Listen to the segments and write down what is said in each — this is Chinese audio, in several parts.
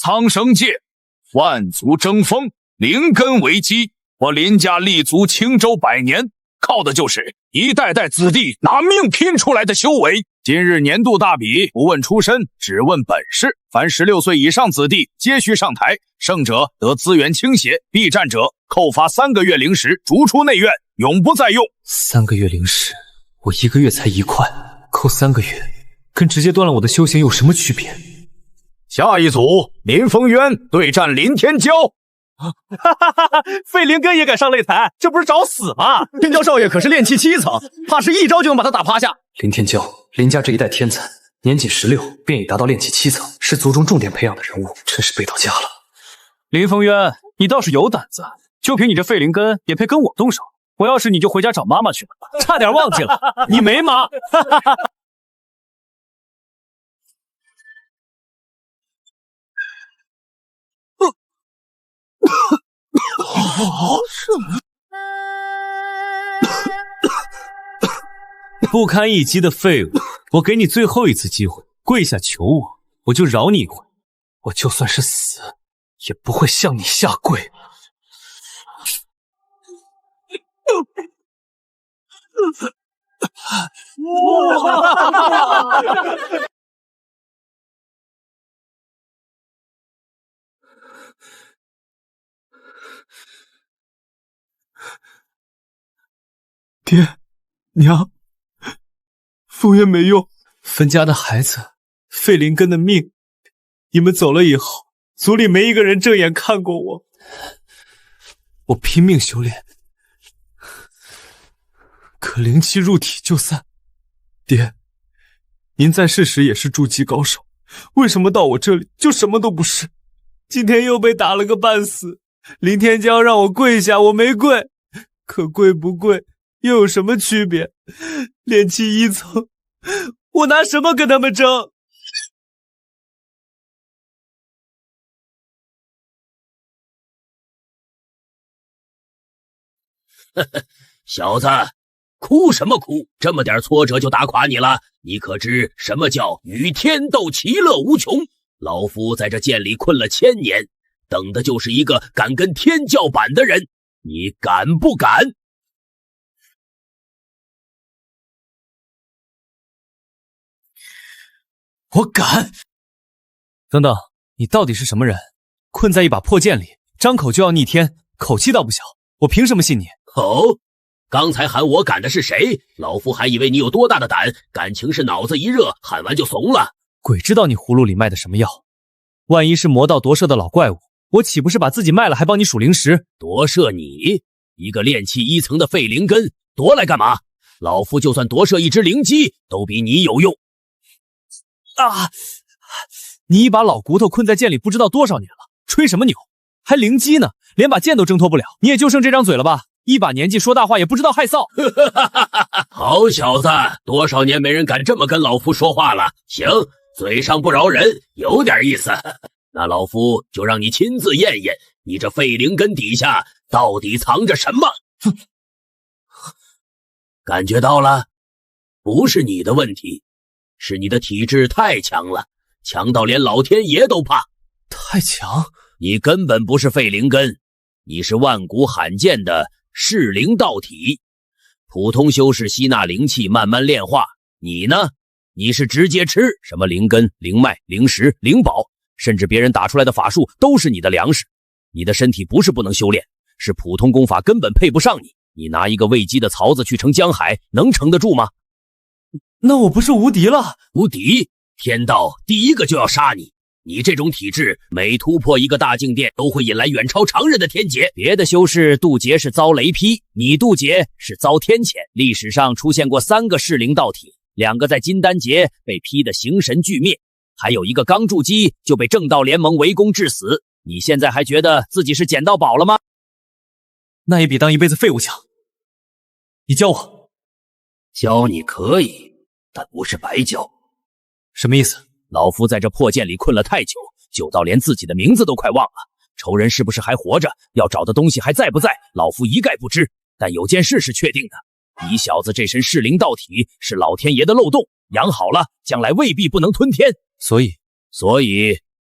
苍生界，万族争锋，灵根为基。我林家立足青州100年，靠的就是一代代子弟拿命拼出来的修为。今日年度大比，不问出身，只问本事。凡16岁以上子弟皆需上台，胜者得资源倾斜，必战者扣罚3个月零食，逐出内院，永不再用。3个月零食，我1个月才1块，扣3个月，跟直接断了我的修行有什么区别？下一组，林峰渊对战林天骄。费灵根也敢上擂台，这不是找死吗？天骄少爷可是炼气7层，怕是一招就能把他打趴下。林天骄，林家这一代天才，年仅16便已达到炼气7层，是族中重点培养的人物，真是背到家了。林峰渊，你倒是有胆子，就凭你这费灵根也配跟我动手？我要是你就回家找妈妈去了，差点忘记了，你没妈。不堪一击的废物，我给你最后一次机会，跪下求我，我就饶你一回。我就算是死，也不会向你下跪。爹娘，赴约没用，分家的孩子，费灵根的命，你们走了以后，族里没一个人正眼看过我。我拼命修炼，可灵气入体就散。爹，您在世时也是筑基高手，为什么到我这里就什么都不是？今天又被打了个半死，林天骄让我跪下，我没跪，可跪不跪又有什么区别？炼气1层，我拿什么跟他们争？小子，哭什么哭？这么点挫折就打垮你了？你可知什么叫与天斗，其乐无穷？老夫在这剑里困了1000年，等的就是一个敢跟天叫板的人。你敢不敢？我敢！等等，你到底是什么人？困在一把破剑里，张口就要逆天，口气倒不小，我凭什么信你？哦，刚才喊我敢的是谁？老夫还以为你有多大的胆，感情是脑子一热，喊完就怂了。鬼知道你葫芦里卖的什么药？万一是魔道夺舍的老怪物，我岂不是把自己卖了还帮你数灵石？夺舍你？一个炼气1层的废灵根，夺来干嘛？老夫就算夺舍一只灵鸡，都比你有用。啊！你一把老骨头困在剑里不知道多少年了，吹什么牛？还灵机呢？连把剑都挣脱不了，你也就剩这张嘴了吧？一把年纪说大话也不知道害臊。好小子，多少年没人敢这么跟老夫说话了。行，嘴上不饶人，有点意思。那老夫就让你亲自验验，你这废灵根底下到底藏着什么。感觉到了？不是你的问题，是你的体质太强了，强到连老天爷都怕。太强？你根本不是废灵根，你是万古罕见的噬灵道体。普通修士吸纳灵气慢慢炼化，你呢？你是直接吃什么灵根、灵脉、灵石、灵宝，甚至别人打出来的法术都是你的粮食。你的身体不是不能修炼，是普通功法根本配不上你。你拿一个喂鸡的槽子去盛江海，能撑得住吗？那我不是无敌了？无敌？天道第一个就要杀你。你这种体质，每突破一个大境殿，都会引来远超常人的天劫。别的修士渡劫是遭雷劈，你渡劫是遭天谴。历史上出现过3个噬灵道体，2个在金丹劫被劈得形神俱灭，还有一个刚筑基就被正道联盟围攻致死。你现在还觉得自己是捡到宝了吗？那也比当一辈子废物强。你教我。教你可以，但不是白教。什么意思？老夫在这破剑里困了太久，久到连自己的名字都快忘了。仇人是不是还活着？要找的东西还在不在？老夫一概不知。但有件事是确定的，你小子这身噬灵道体是老天爷的漏洞，养好了，将来未必不能吞天。所以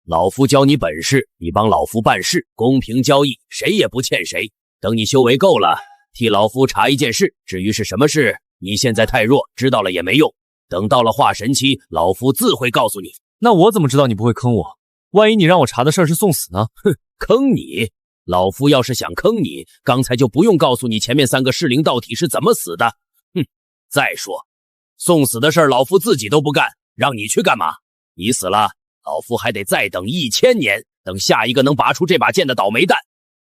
老夫教你本事，你帮老夫办事，公平交易，谁也不欠谁。等你修为够了，替老夫查一件事，至于是什么事，你现在太弱，知道了也没用。等到了化神期，老夫自会告诉你。那我怎么知道你不会坑我？万一你让我查的事儿是送死呢？哼，坑你？老夫要是想坑你，刚才就不用告诉你前面3个噬灵道体是怎么死的。哼，再说，送死的事儿老夫自己都不干，让你去干嘛？你死了，老夫还得再等1000年，等下一个能拔出这把剑的倒霉蛋。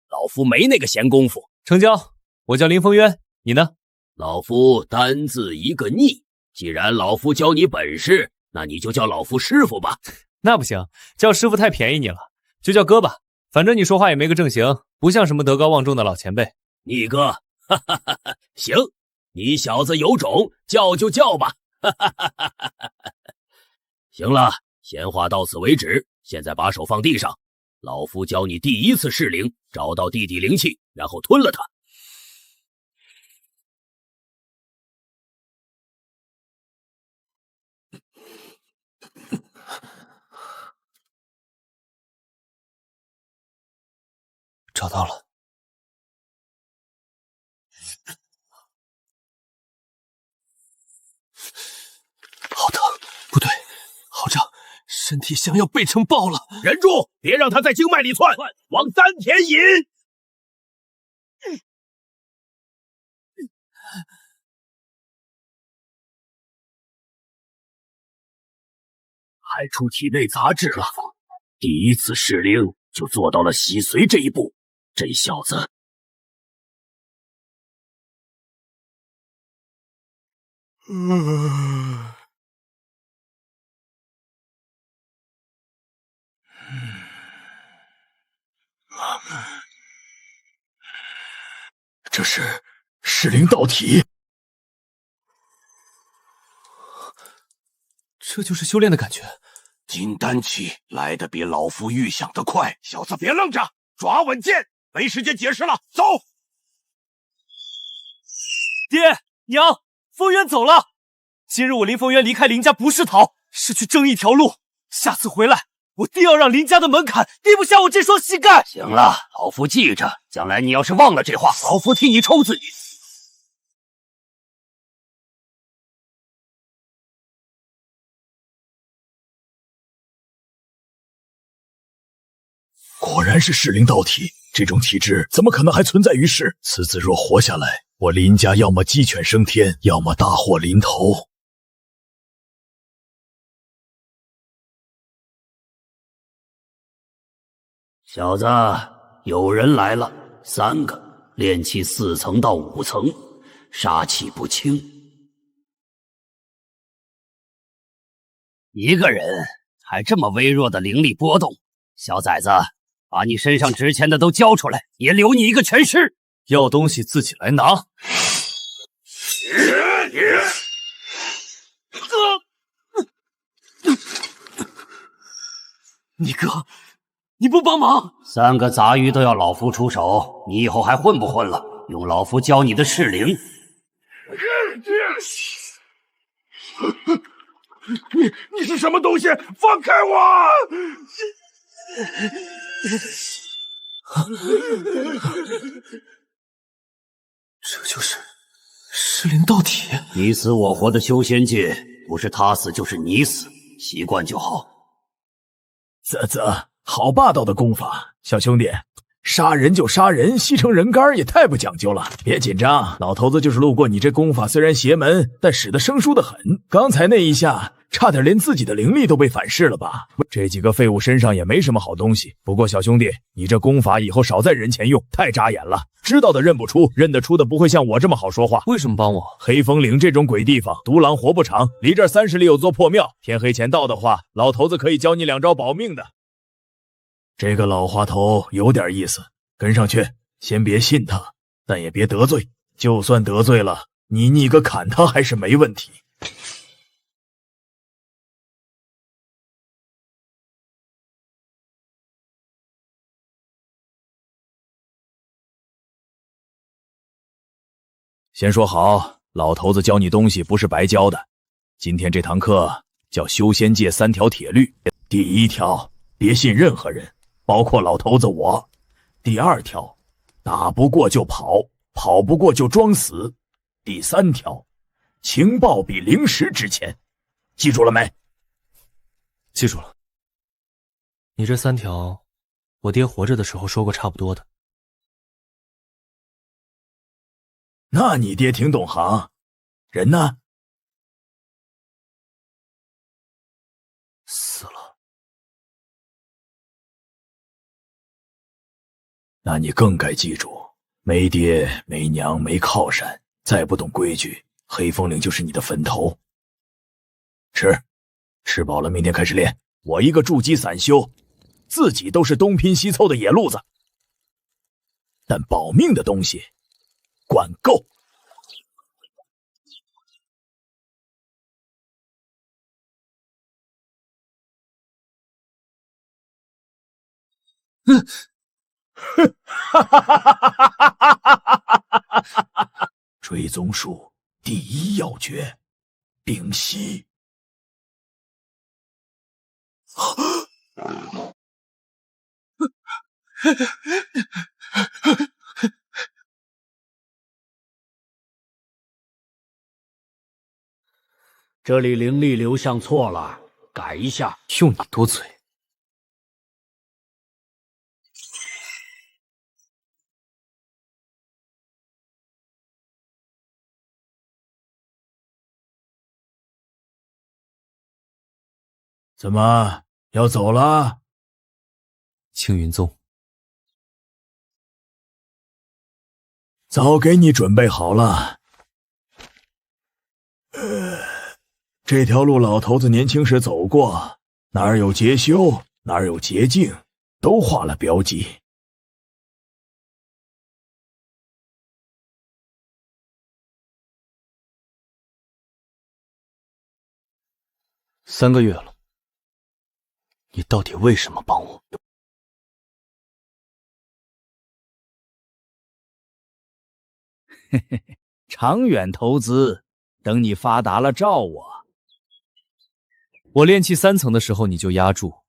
老夫没那个闲工夫。成交，我叫林峰渊，你呢？老夫单字一个逆。既然老夫教你本事，那你就叫老夫师傅吧。那不行，叫师傅太便宜你了，就叫哥吧。反正你说话也没个正形，不像什么德高望重的老前辈。逆哥，哈哈哈哈，行，你小子有种，叫就叫吧。哈哈哈哈哈。行了，闲话到此为止，现在把手放地上。老夫教你第1次噬灵，找到地底灵气，然后吞了它。找到了。好疼，不对，好胀，身体像要被撑爆了。忍住，别让他在经脉里窜，往丹田引。排出体内杂质了。第1次噬灵就做到了洗髓这一步，这小子这是噬灵道体。这就是修炼的感觉。金丹期来得比老夫预想的快，小子别愣着，抓稳剑，没时间解释了，走！爹娘，风渊走了。今日我林风渊离开林家不是逃，是去争一条路。下次回来，我定要让林家的门槛低不下我这双膝盖。行了，老夫记着，将来你要是忘了这话，老夫替你抽死你。果然是噬灵道体，这种体质怎么可能还存在于世？此子若活下来，我林家要么鸡犬升天，要么大祸临头。小子，有人来了，3个，炼气4层到5层，杀气不轻。一个人还这么微弱的灵力波动，小崽子，把你身上值钱的都交出来，也留你一个全尸。要东西自己来拿。你哥，你不帮忙？3个杂鱼都要老夫出手，你以后还混不混了？用老夫教你的噬灵。你是什么东西？放开我！这就是噬灵道体。你死我活的修仙界，不是他死就是你死，习惯就好。啧，好霸道的功法，小兄弟，杀人就杀人，吸成人干也太不讲究了。别紧张，老头子就是路过你这功法，虽然邪门，但使得生疏的很。刚才那一下，差点连自己的灵力都被反噬了吧？这几个废物身上也没什么好东西。不过小兄弟，你这功法以后少在人前用，太扎眼了。知道的认不出，认得出的不会像我这么好说话。为什么帮我？黑风岭这种鬼地方，独狼活不长，离这儿30里有座破庙，天黑前到的话，老头子可以教你2招保命的。这个老滑头有点意思，跟上去，先别信他，但也别得罪。就算得罪了，你逆个砍他还是没问题。先说好，老头子教你东西不是白教的。今天这堂课叫修仙界3条铁律，第1条，别信任何人，包括老头子我。第2条，打不过就跑，跑不过就装死。第3条，情报比零食值钱，记住了没？记住了。你这3条，我爹活着的时候说过差不多的。那你爹挺懂行，人呢？死了。那你更该记住，没爹没娘没靠山，再不懂规矩，黑风岭就是你的坟头。吃饱了明天开始练。我一个筑基散修，自己都是东拼西凑的野路子，但保命的东西管够。追踪术第1要诀：屏息。这里灵力流向错了，改一下。用你多嘴。怎么要走了？青云宗。早给你准备好了。这条路老头子年轻时走过，哪儿有劫修，哪儿有捷径，都画了标记。3个月了，你到底为什么帮我？嘿嘿嘿，长远投资，等你发达了照我。我炼气3层的时候你就压住，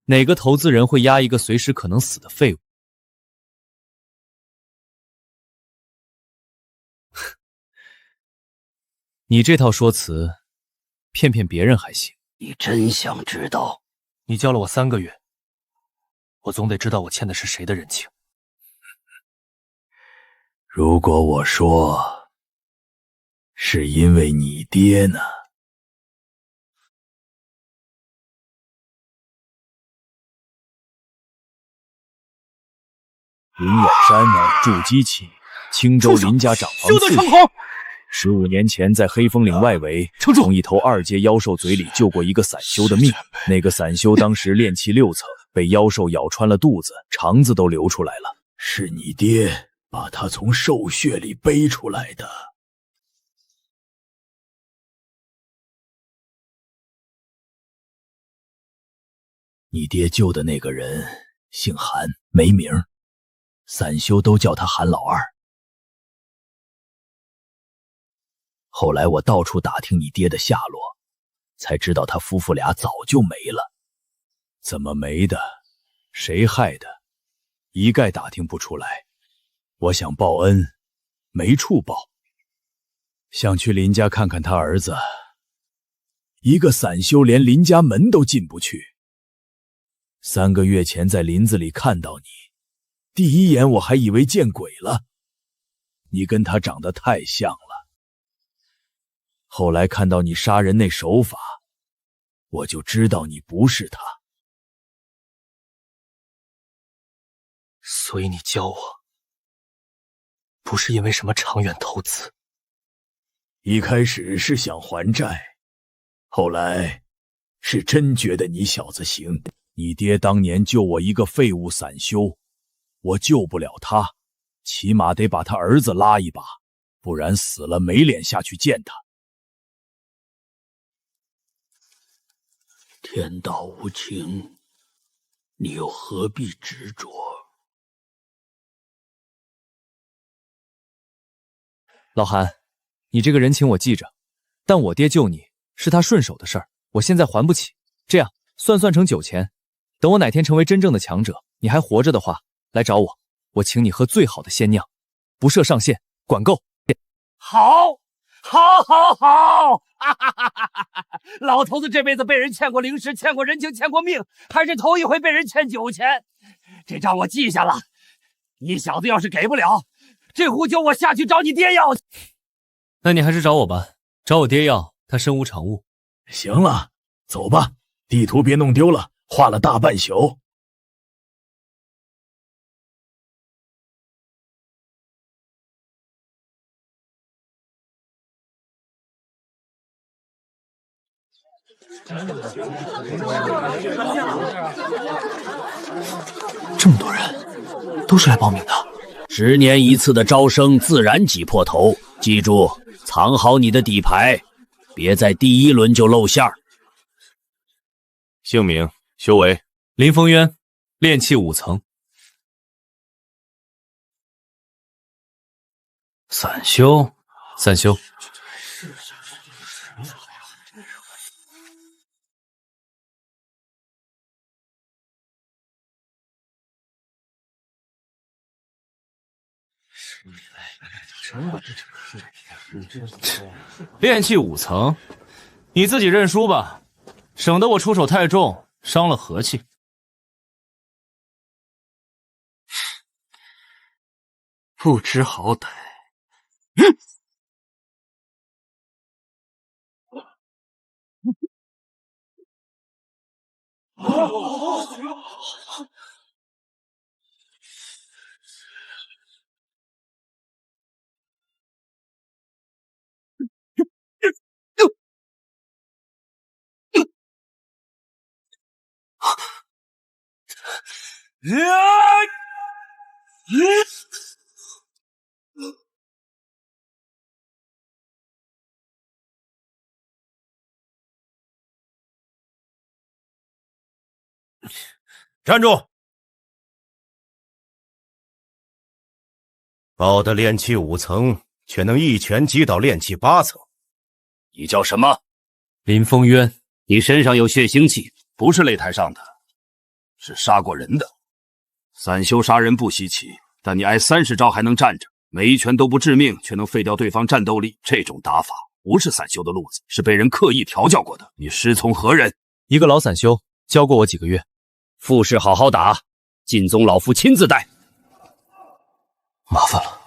哪个投资人会压一个随时可能死的废物？你这套说辞，骗骗别人还行。你真想知道？你教了我3个月，我总得知道我欠的是谁的人情。如果我说是因为你爹呢？林远山筑基期，青州林家长房次15年前，在黑风岭外围，从一头2阶妖兽嘴里救过一个散修的命。那个散修当时炼气6层，被妖兽咬穿了肚子，肠子都流出来了。是你爹把他从兽穴里背出来的。你爹救的那个人姓韩，没名，散修都叫他韩老二。后来我到处打听你爹的下落，才知道他夫妇俩早就没了。怎么没的？谁害的？一概打听不出来。我想报恩，没处报。想去林家看看他儿子，一个散修连林家门都进不去。3个月前在林子里看到你，第一眼我还以为见鬼了，你跟他长得太像了。后来看到你杀人那手法，我就知道你不是他。所以你教我，不是因为什么长远投资。一开始是想还债，后来是真觉得你小子行。你爹当年救我一个废物散修，我救不了他，起码得把他儿子拉一把，不然死了没脸下去见他。天道无情，你又何必执着？老韩，你这个人情我记着，但我爹救你是他顺手的事儿，我现在还不起，这样算成酒钱，等我哪天成为真正的强者，你还活着的话，来找我，我请你喝最好的鲜酿，不设上限，管够。好，好，好，好！哈哈哈哈哈！老头子这辈子被人欠过零食，欠过人情，欠过命，还是头一回被人欠酒钱。这账我记下了。你小子要是给不了，这壶酒我下去找你爹要去。那你还是找我吧，找我爹要，他身无长物。行了，走吧，地图别弄丢了，画了大半宿。这么多人，都是来报名的。10年一次的招生自然挤破头，记住，藏好你的底牌，别在第1轮就露馅儿。姓名、修为：林峰渊，炼气5层。散修，散修。炼气5层，你自己认输吧，省得我出手太重，伤了和气。不知好歹。站住！报的炼气5层，却能一拳击倒炼气8层。你叫什么？林峰渊，你身上有血腥气，不是擂台上的，是杀过人的。散修杀人不稀奇，但你挨30招还能站着，每一拳都不致命，却能废掉对方战斗力，这种打法不是散修的路子，是被人刻意调教过的。你师从何人？一个老散修，教过我几个月。傅氏好好打，晋宗老夫亲自带。麻烦了，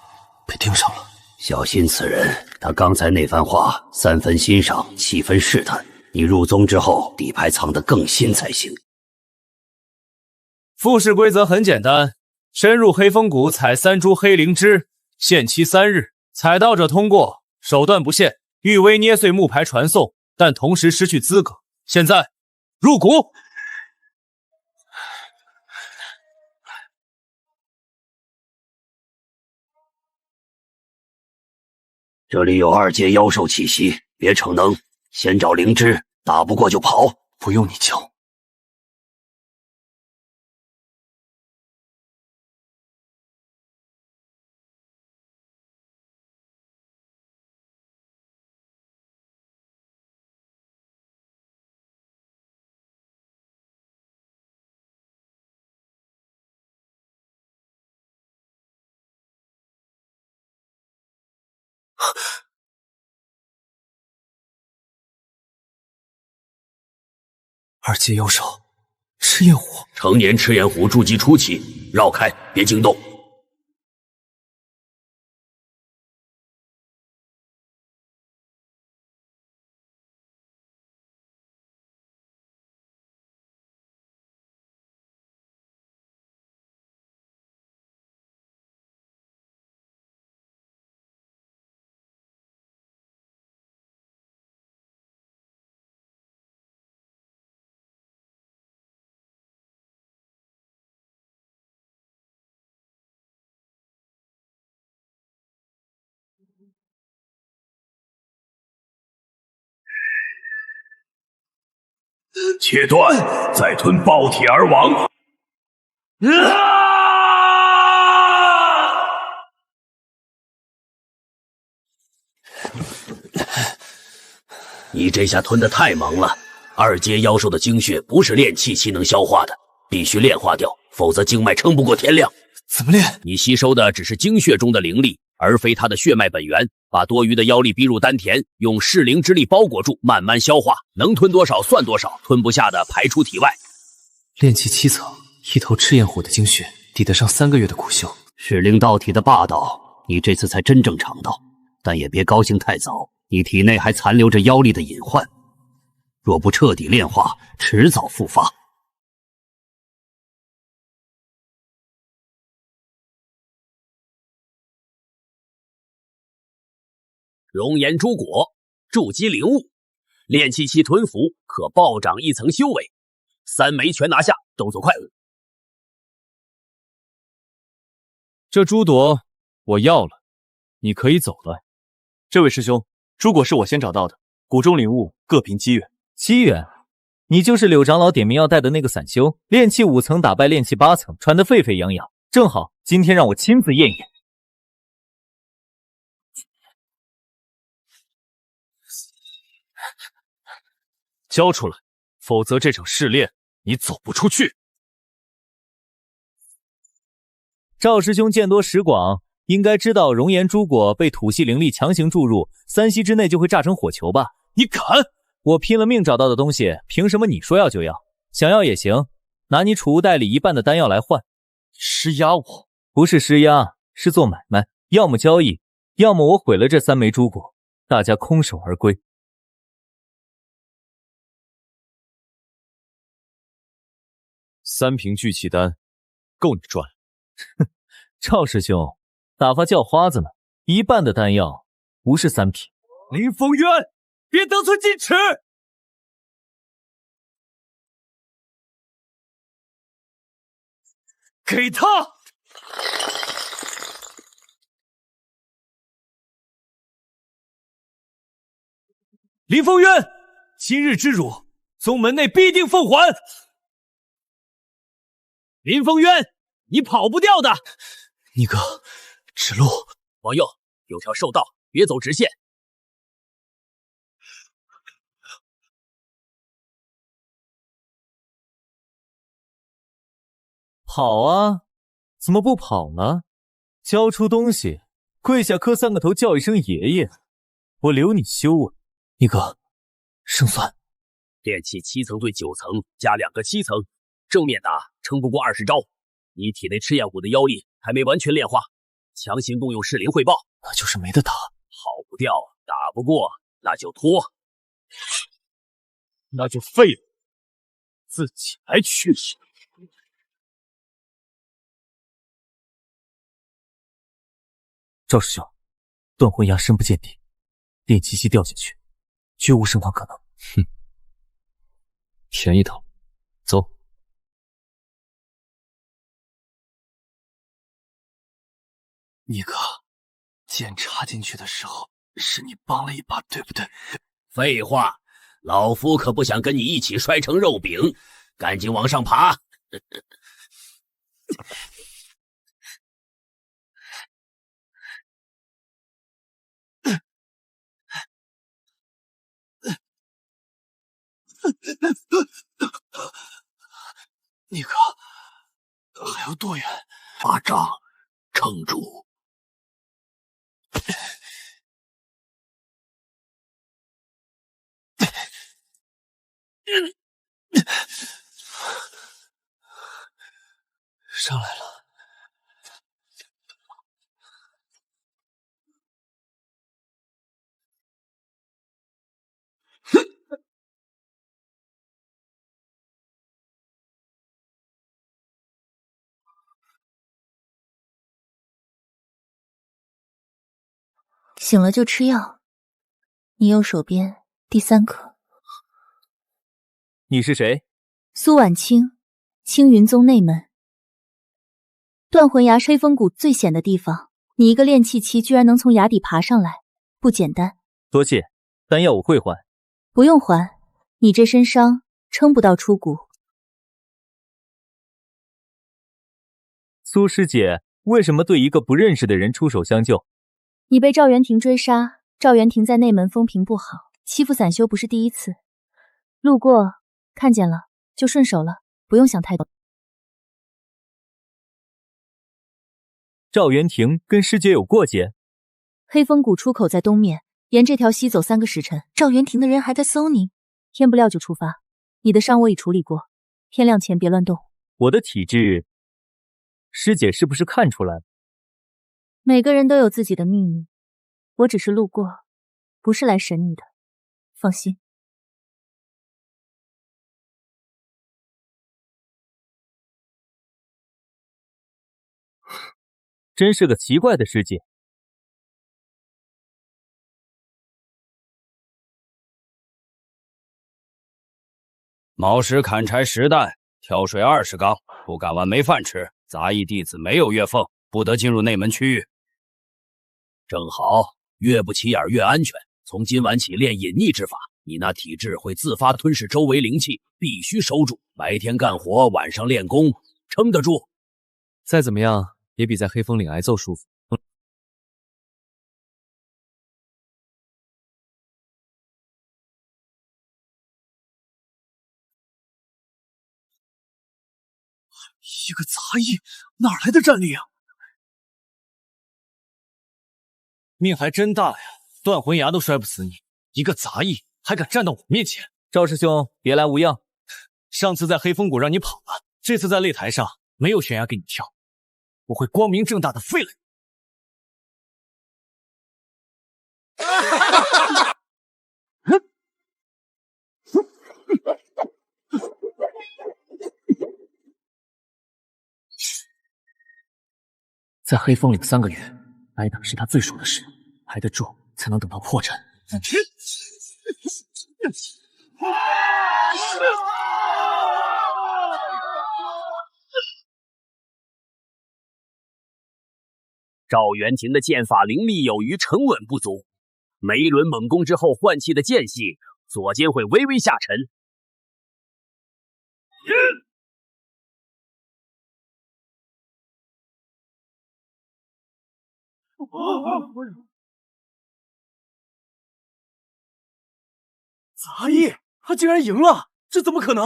被盯上了。小心此人，他刚才那番话，3分欣赏，7分试探。你入宗之后，底牌藏得更新才行。复试规则很简单，深入黑风谷采3株黑灵芝，限期3日，采到者通过，手段不限，玉威捏碎木牌传送，但同时失去资格。现在入谷。这里有2阶妖兽气息，别逞能，先找灵芝，打不过就跑。不用你教。2阶妖兽，赤焰虎。成年赤焰虎筑基初期，绕开，别惊动。切断，再吞爆体而亡。你这下吞得太猛了，2阶妖兽的精血不是炼气期能消化的，必须炼化掉，否则经脉撑不过天亮。怎么练？你吸收的只是精血中的灵力，而非它的血脉本源。把多余的妖力逼入丹田，用噬灵之力包裹住，慢慢消化，能吞多少算多少，吞不下的排出体外。炼气7层，一头赤焰虎的精血，抵得上3个月的苦修。噬灵道体的霸道，你这次才真正尝到，但也别高兴太早，你体内还残留着妖力的隐患，若不彻底炼化，迟早复发。熔岩诸果，筑基灵物，炼气期吞服可暴涨1层修为，3枚全拿下，动作快。这诸朵我要了，你可以走了。这位师兄，诸果是我先找到的，谷中灵物各凭机缘。机缘？你就是柳长老点名要带的那个散修，炼气5层打败炼气8层，传得沸沸扬扬。正好今天让我亲自验验。交出来，否则这场试炼你走不出去。赵师兄见多识广，应该知道熔岩诸果被土系灵力强行注入，3息之内就会炸成火球吧？你敢？我拼了命找到的东西，凭什么你说要就要？想要也行，拿你储物袋里1半的丹药来换。施压我？不是施压，是做买卖，要么交易，要么我毁了这3枚诸果，大家空手而归。3瓶聚气丹，够你赚了。哼，赵师兄，打发叫花子了，1半的丹药不是3瓶。林风渊，别得寸进尺！给他！林风渊，今日之辱，宗门内必定奉还。林风渊，你跑不掉的。逆哥，指路。往右，有条兽道，别走直线。跑啊！怎么不跑呢？交出东西，跪下磕3个头，叫一声爷爷，我留你修啊！逆哥，胜算。炼气7层对9层，加2个7层，正面打撑不过20招。你体内赤焰虎的妖力还没完全炼化，强行动用噬灵汇报，那就是没得打。跑不掉，打不过，那就拖，那就废了，自己来取血。赵师兄，断魂崖深不见底，炼气息掉下去，绝无生还可能。哼，便宜他，走。逆哥，剑插进去的时候，是你帮了一把，对不对？废话，老夫可不想跟你一起摔成肉饼，赶紧往上爬。逆哥，还有多远？把杖撑住。上来了。醒了就吃药，你右手边第3颗。你是谁？苏婉清，青云宗内门。断魂崖吹风谷最险的地方，你一个炼气期居然能从崖底爬上来，不简单。多谢，丹药我会还。不用还，你这身伤撑不到出谷。苏师姐，为什么对一个不认识的人出手相救？你被赵元庭追杀，赵元庭在内门风评不好，欺负散修不是第一次。路过看见了就顺手了，不用想太多。赵元廷跟师姐有过节。黑风谷出口在东面，沿这条溪走3个时辰。赵元廷的人还在搜你，天不亮就出发。你的伤我已处理过，天亮前别乱动。我的体质，师姐是不是看出来了？每个人都有自己的秘密，我只是路过，不是来审你的，放心。真是个奇怪的师姐。卯时砍柴10担，挑水20缸，不干完没饭吃。杂役弟子没有月俸，不得进入内门区域。正好，越不起眼越安全。从今晚起练隐匿之法，你那体质会自发吞噬周围灵气，必须收住。白天干活，晚上练功，撑得住。再怎么样也比在黑风岭挨揍舒服。一个杂役，哪来的战力啊？命还真大呀，断魂牙都摔不死你，一个杂役还敢站到我面前？赵师兄，别来无恙。上次在黑风谷让你跑了，这次在擂台上没有悬崖给你跳，我会光明正大的废了你。在黑风岭3个月，挨打是他最爽的事，挨得住才能等到破绽。赵元廷的剑法灵力有余沉稳不足，每一轮猛攻之后换气的间隙，左肩会微微下沉。杂役，他竟然赢了，这怎么可能？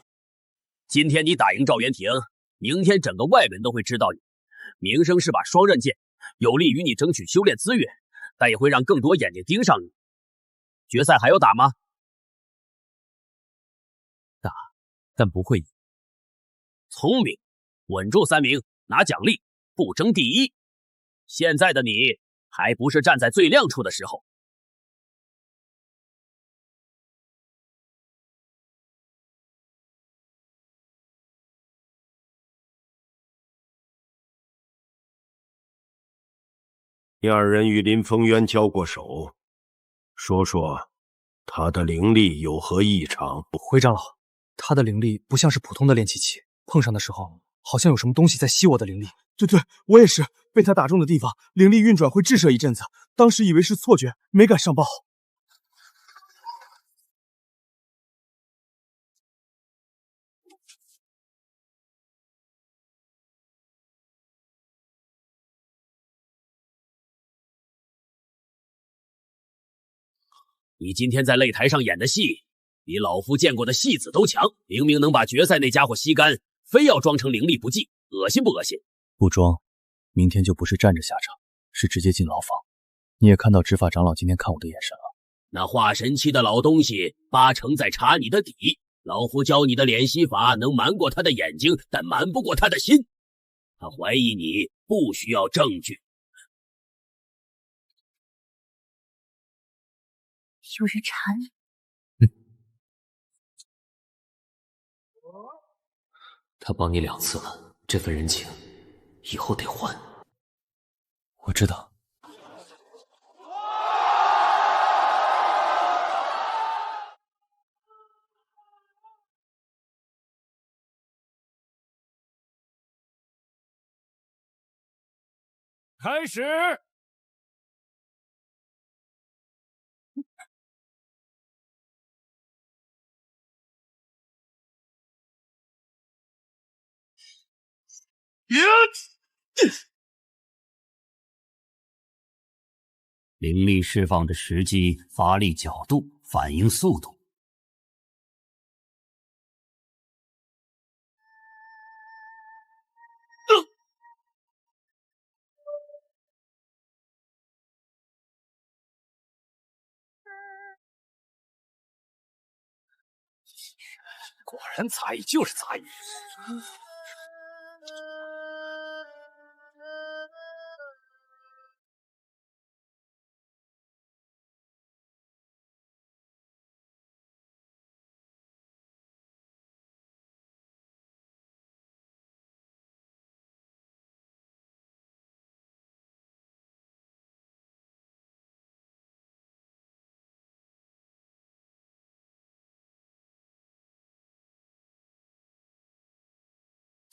今天你打赢赵元廷，明天整个外门都会知道你。名声是把双刃剑，有利于你争取修炼资源，但也会让更多眼睛盯上你。决赛还要打吗？打，但不会赢。聪明，稳住3名，拿奖励，不争第一。现在的你还不是站在最亮处的时候。你2人与林峰渊交过手，说说他的灵力有何异常？回长老，他的灵力不像是普通的炼气期，碰上的时候好像有什么东西在吸我的灵力。对，我也是，被他打中的地方，灵力运转会滞射一阵子，当时以为是错觉，没敢上报。你今天在擂台上演的戏，比老夫见过的戏子都强。明明能把决赛那家伙吸干，非要装成灵力不济，恶心不恶心？不装，明天就不是站着下场，是直接进牢房。你也看到执法长老今天看我的眼神了。那化神期的老东西8成在查你的底。老夫教你的敛息法能瞒过他的眼睛，但瞒不过他的心。他怀疑你不需要证据。有人查你。他帮你2次了，这份人情以后得还。我知道。开始。灵力释放的时机、发力角度、反应速度。果然杂役就是杂役。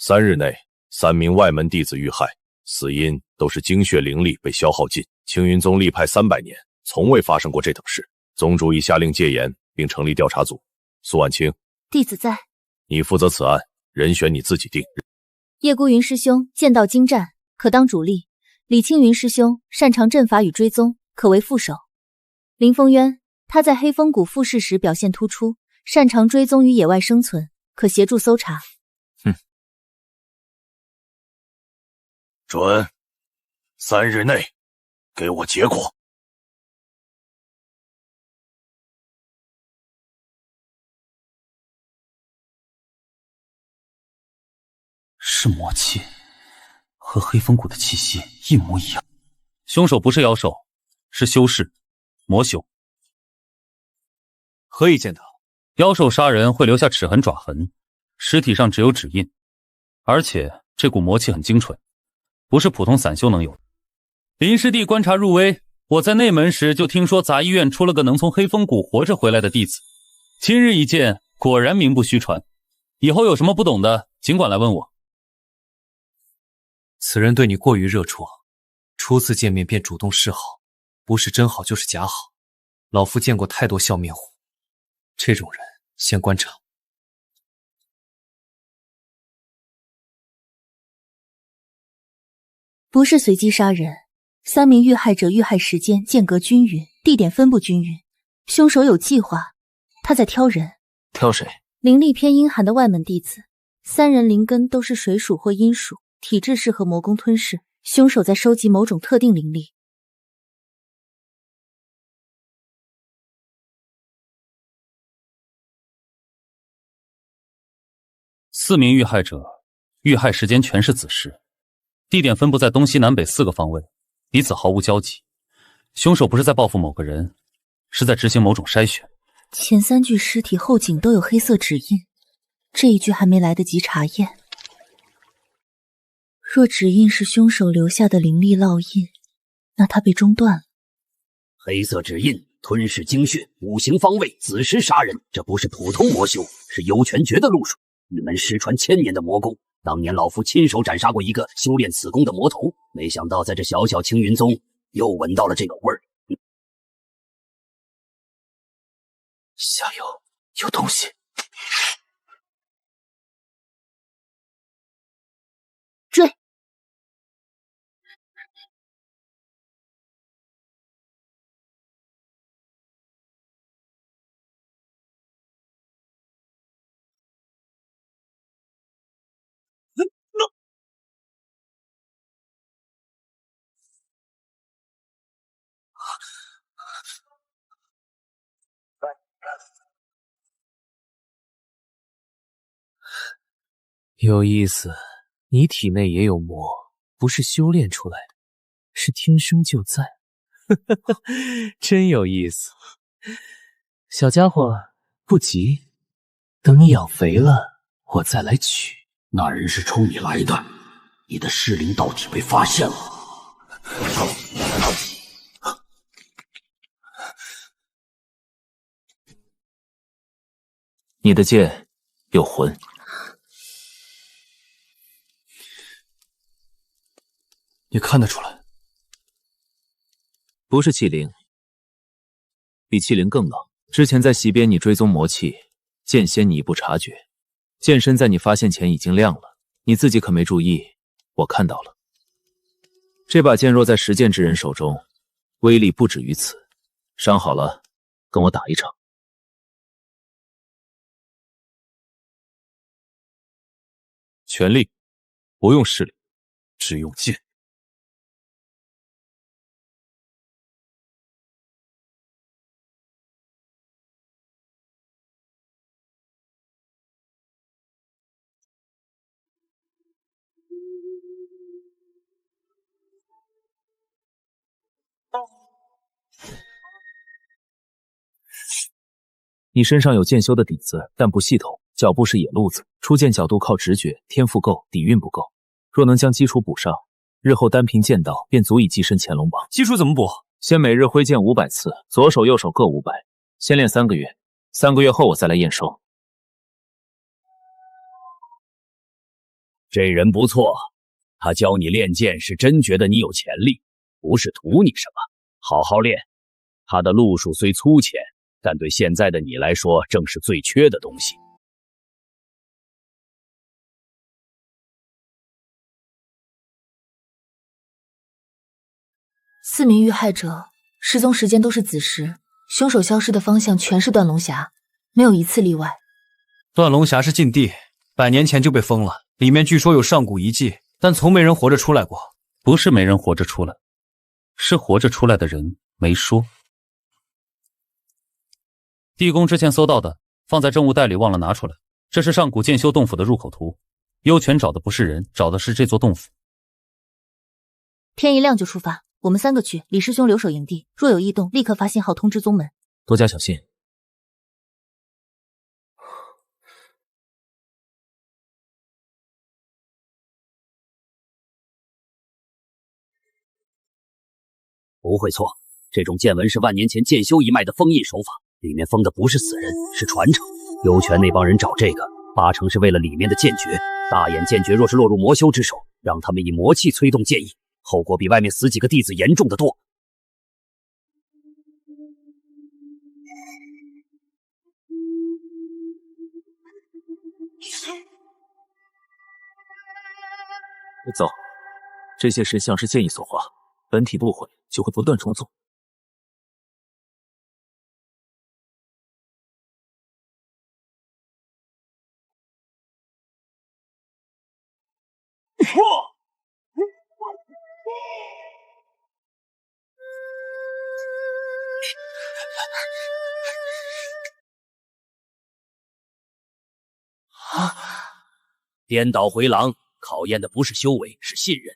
3日内，3名外门弟子遇害，死因都是精血灵力被消耗尽。青云宗历派300年，从未发生过这等事。宗主已下令戒严，并成立调查组。苏婉清，弟子在。你负责此案，人选你自己定。叶孤云师兄剑道精湛，可当主力；李青云师兄擅长阵法与追踪，可为副手。林峰渊，他在黑风谷复试时表现突出，擅长追踪与野外生存，可协助搜查。准，3日内给我结果。是魔气，和黑风谷的气息一模一样。凶手不是妖兽，是修士魔修。何以见得？妖兽杀人会留下齿痕爪痕，尸体上只有指印，而且这股魔气很精纯，不是普通散修能有的。林师弟观察入微，我在内门时就听说杂医院出了个能从黑风谷活着回来的弟子，今日一见，果然名不虚传。以后有什么不懂的，尽管来问我。此人对你过于热衷，初次见面便主动示好，不是真好就是假好。老夫见过太多笑面虎，这种人先观察。不是随机杀人，3名遇害者遇害时间间隔均匀，地点分布均匀，凶手有计划，他在挑人。挑谁？灵力偏阴寒的外门弟子，3人灵根都是水属或阴属，体质适合魔功吞噬。凶手在收集某种特定灵力。4名遇害者，遇害时间全是子时，地点分布在东西南北4个方位，彼此毫无交集。凶手不是在报复某个人，是在执行某种筛选。前3具尸体后颈都有黑色指印，这一具还没来得及查验。若指印是凶手留下的灵力烙印，那他被中断了。黑色指印，吞噬精血，5行方位，子时杀人，这不是普通魔修，是幽泉诀的路数。一门失传1000年的魔功，当年老夫亲手斩杀过一个修炼此功的魔头，没想到在这小小青云宗又闻到了这个味儿。下游有东西。追！有意思，你体内也有魔，不是修炼出来的，是天生就在。真有意思。小家伙，不急，等你养肥了，我再来取。那人是冲你来的，你的噬灵道体被发现了。你的剑有魂。你看得出来？不是气灵，比气灵更冷。之前在席边你追踪魔气，剑先你一步察觉，剑身在你发现前已经亮了，你自己可没注意，我看到了。这把剑若在实剑之人手中，威力不止于此。伤好了，跟我打一场。全力，不用势力，只用剑。你身上有剑修的底子，但不系统，脚步是野路子，出剑角度靠直觉，天赋够，底蕴不够。若能将基础补上，日后单凭剑道便足以跻身乾隆榜。基础怎么补？先每日挥剑500次，左手右手各500，先练3个月，3个月后我再来验收。这人不错，他教你练剑是真觉得你有潜力，不是图你什么。好好练。他的路数虽粗浅，但对现在的你来说，正是最缺的东西。4名遇害者失踪时间都是子时，凶手消失的方向全是断龙峡，没有一次例外。断龙峡是禁地，100年前就被封了，里面据说有上古遗迹，但从没人活着出来过。不是没人活着出来，是活着出来的人没说。地宫之前搜到的，放在证物袋里忘了拿出来。这是上古剑修洞府的入口图，幽泉找的不是人，找的是这座洞府。天一亮就出发，我们3个去，李师兄留守营地，若有异动，立刻发信号通知宗门。多加小心。不会错，这种剑纹是万年前剑修一脉的封印手法，里面封的不是死人，是传承。幽泉那帮人找这个，8成是为了里面的剑诀。大眼剑诀若是落入魔修之手，让他们以魔气催动剑意，后果比外面死几个弟子严重的多。走，这些石像是剑意所化，本体不毁，就会不断重组。颠倒回廊考验的不是修为，是信任。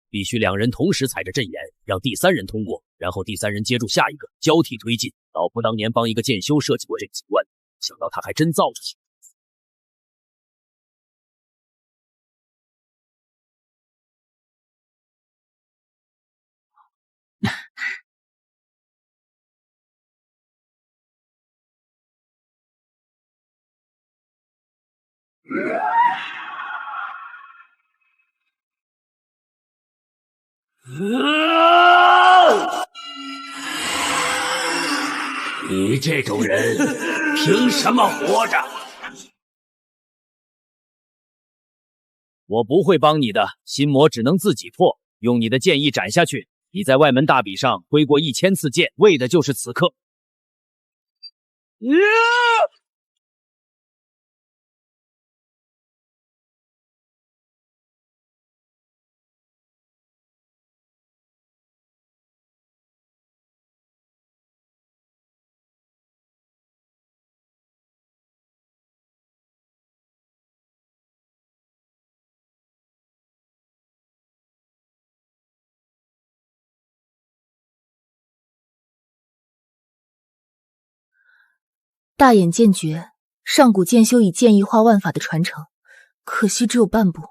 必须2人同时踩着阵眼，让第3人通过，然后第3人接住下一个，交替推进。老夫当年帮一个剑修设计过这个机关，想到他还真造出去。你这种人凭什么活着？我不会帮你的，心魔只能自己破。用你的剑意斩下去。你在外门大比上挥过1000次剑，为的就是此刻。大眼剑诀，上古剑修以剑意化万法的传承，可惜只有半步，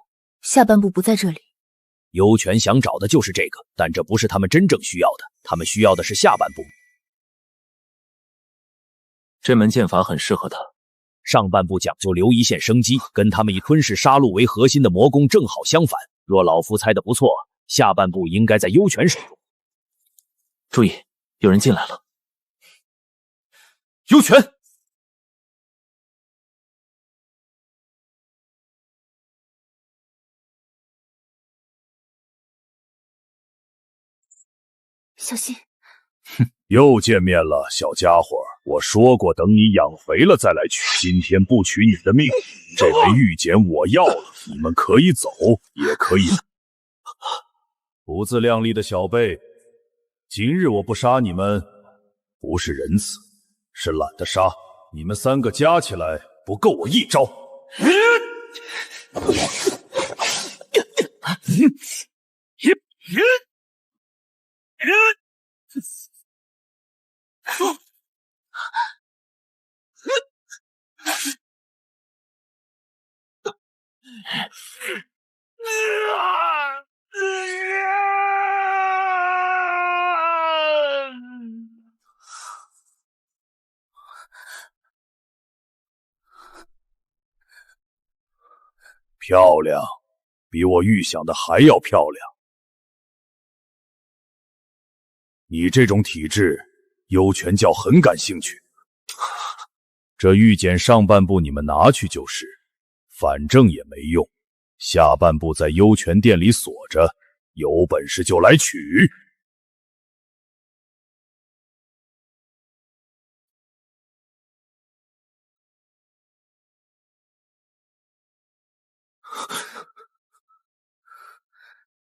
下半部不在这里。幽泉想找的就是这个，但这不是他们真正需要的，他们需要的是下半部。这门剑法很适合他。上半部讲究留一线生机，跟他们以吞噬杀戮为核心的魔功正好相反。若老夫猜的不错，下半部应该在幽泉手中。注意，有人进来了。幽泉！小心！又见面了，小家伙。我说过，等你养肥了再来取。今天不取你的命，这枚玉简我要了。你们可以走，也可以。不自量力的小辈，今日我不杀你们，不是仁慈，是懒得杀。你们3个加起来不够我一招。漂亮，比我预想的还要漂亮。你这种体质，幽泉教很感兴趣。这玉简上半部你们拿去就是，反正也没用。下半部在幽泉殿里锁着，有本事就来取。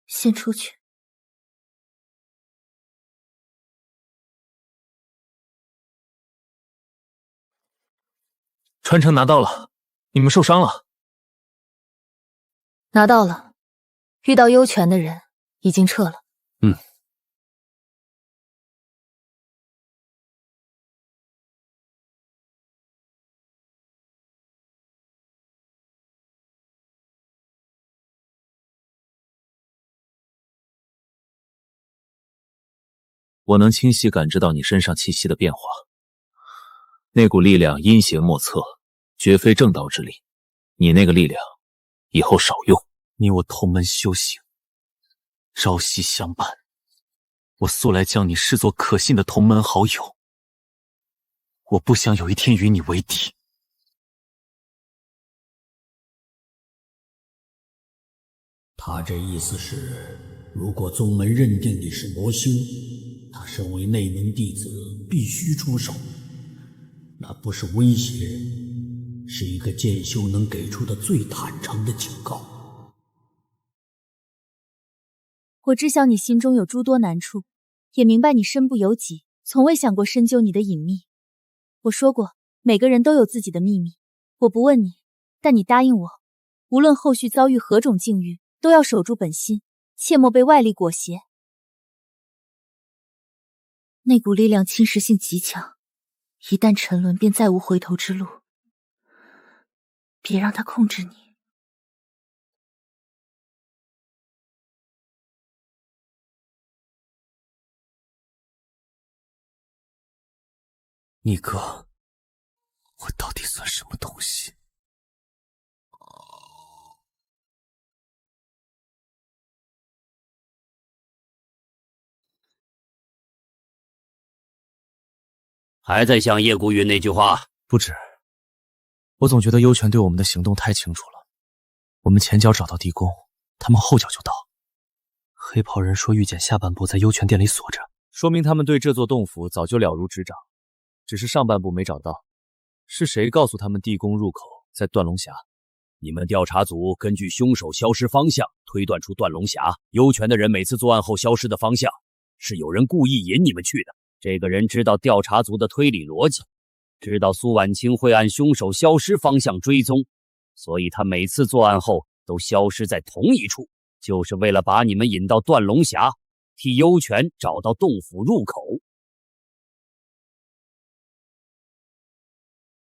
先出去。传承拿到了，你们受伤了？拿到了，遇到幽泉的人已经撤了。我能清晰感知到你身上气息的变化，那股力量阴邪莫测，绝非正道之力。你那个力量，以后少用。你我同门修行，朝夕相伴，我素来将你视作可信的同门好友。我不想有一天与你为敌。他这意思是，如果宗门认定你是魔星，他身为内门弟子必须出手。那不是威胁，是一个剑修能给出的最坦诚的警告。我知晓你心中有诸多难处，也明白你身不由己，从未想过深究你的隐秘。我说过，每个人都有自己的秘密，我不问你，但你答应我，无论后续遭遇何种境遇，都要守住本心，切莫被外力裹挟。那股力量侵蚀性极强，一旦沉沦，便再无回头之路。别让它控制你。逆哥，我到底算什么东西？还在想叶孤云那句话？不止，我总觉得幽泉对我们的行动太清楚了。我们前脚找到地宫，他们后脚就到。黑袍人说玉简下半部在幽泉殿里锁着，说明他们对这座洞府早就了如指掌，只是上半部没找到。是谁告诉他们地宫入口在断龙峡？你们调查组根据凶手消失方向推断出断龙峡。幽泉的人每次作案后消失的方向，是有人故意引你们去的。这个人知道调查组的推理逻辑，知道苏婉清会按凶手消失方向追踪，所以他每次作案后都消失在同一处，就是为了把你们引到断龙峡，替幽泉找到洞府入口。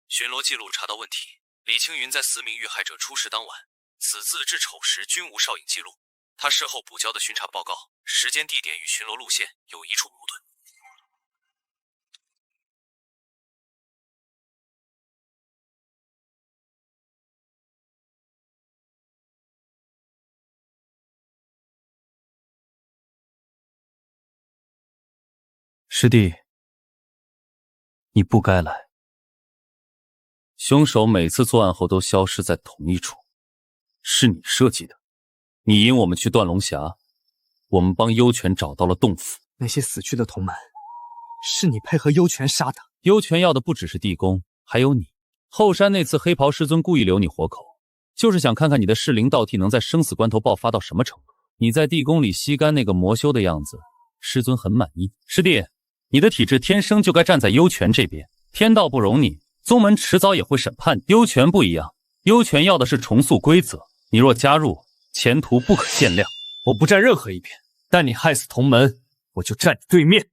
巡逻记录查到问题，李青云在4名遇害者出事当晚，此字至丑时均无哨影记录。他事后补交的巡查报告，时间、地点与巡逻路线有一处矛盾。师弟，你不该来。凶手每次作案后都消失在同一处，是你设计的。你引我们去断龙峡，我们帮幽泉找到了洞府。那些死去的同门，是你配合幽泉杀的。幽泉要的不只是地宫，还有你。后山那次黑袍师尊故意留你活口，就是想看看你的噬灵道体能在生死关头爆发到什么程度。你在地宫里吸干那个魔修的样子，师尊很满意。师弟，你的体质天生就该站在幽泉这边，天道不容你，宗门迟早也会审判。幽泉不一样，幽泉要的是重塑规则，你若加入，前途不可限量。我不站任何一边，但你害死同门，我就站你对面。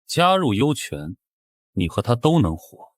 加入幽泉，你和他都能活。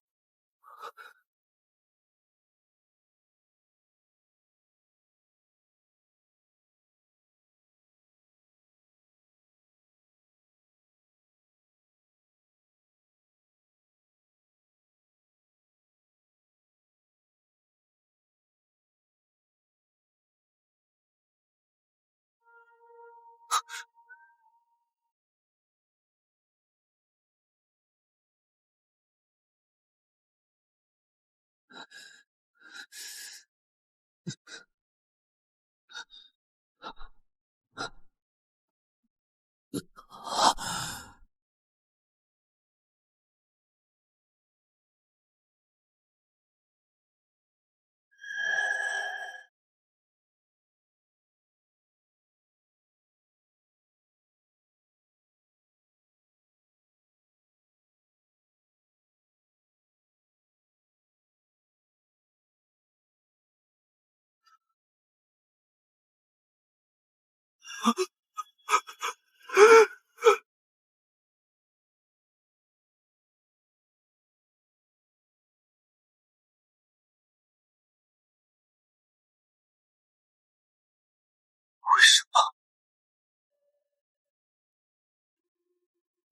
为什么？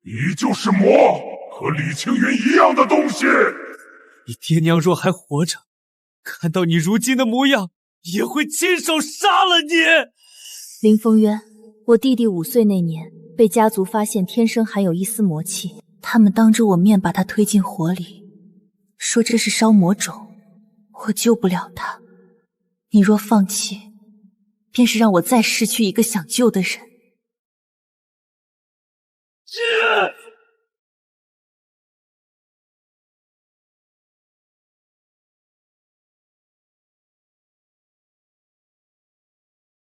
你就是魔，和李青云一样的东西。你爹娘若还活着，看到你如今的模样，也会亲手杀了你。林峰渊，我弟弟5岁那年被家族发现天生含有一丝魔气，他们当着我面把他推进火里，说这是烧魔种，我救不了他。你若放弃，便是让我再失去一个想救的人。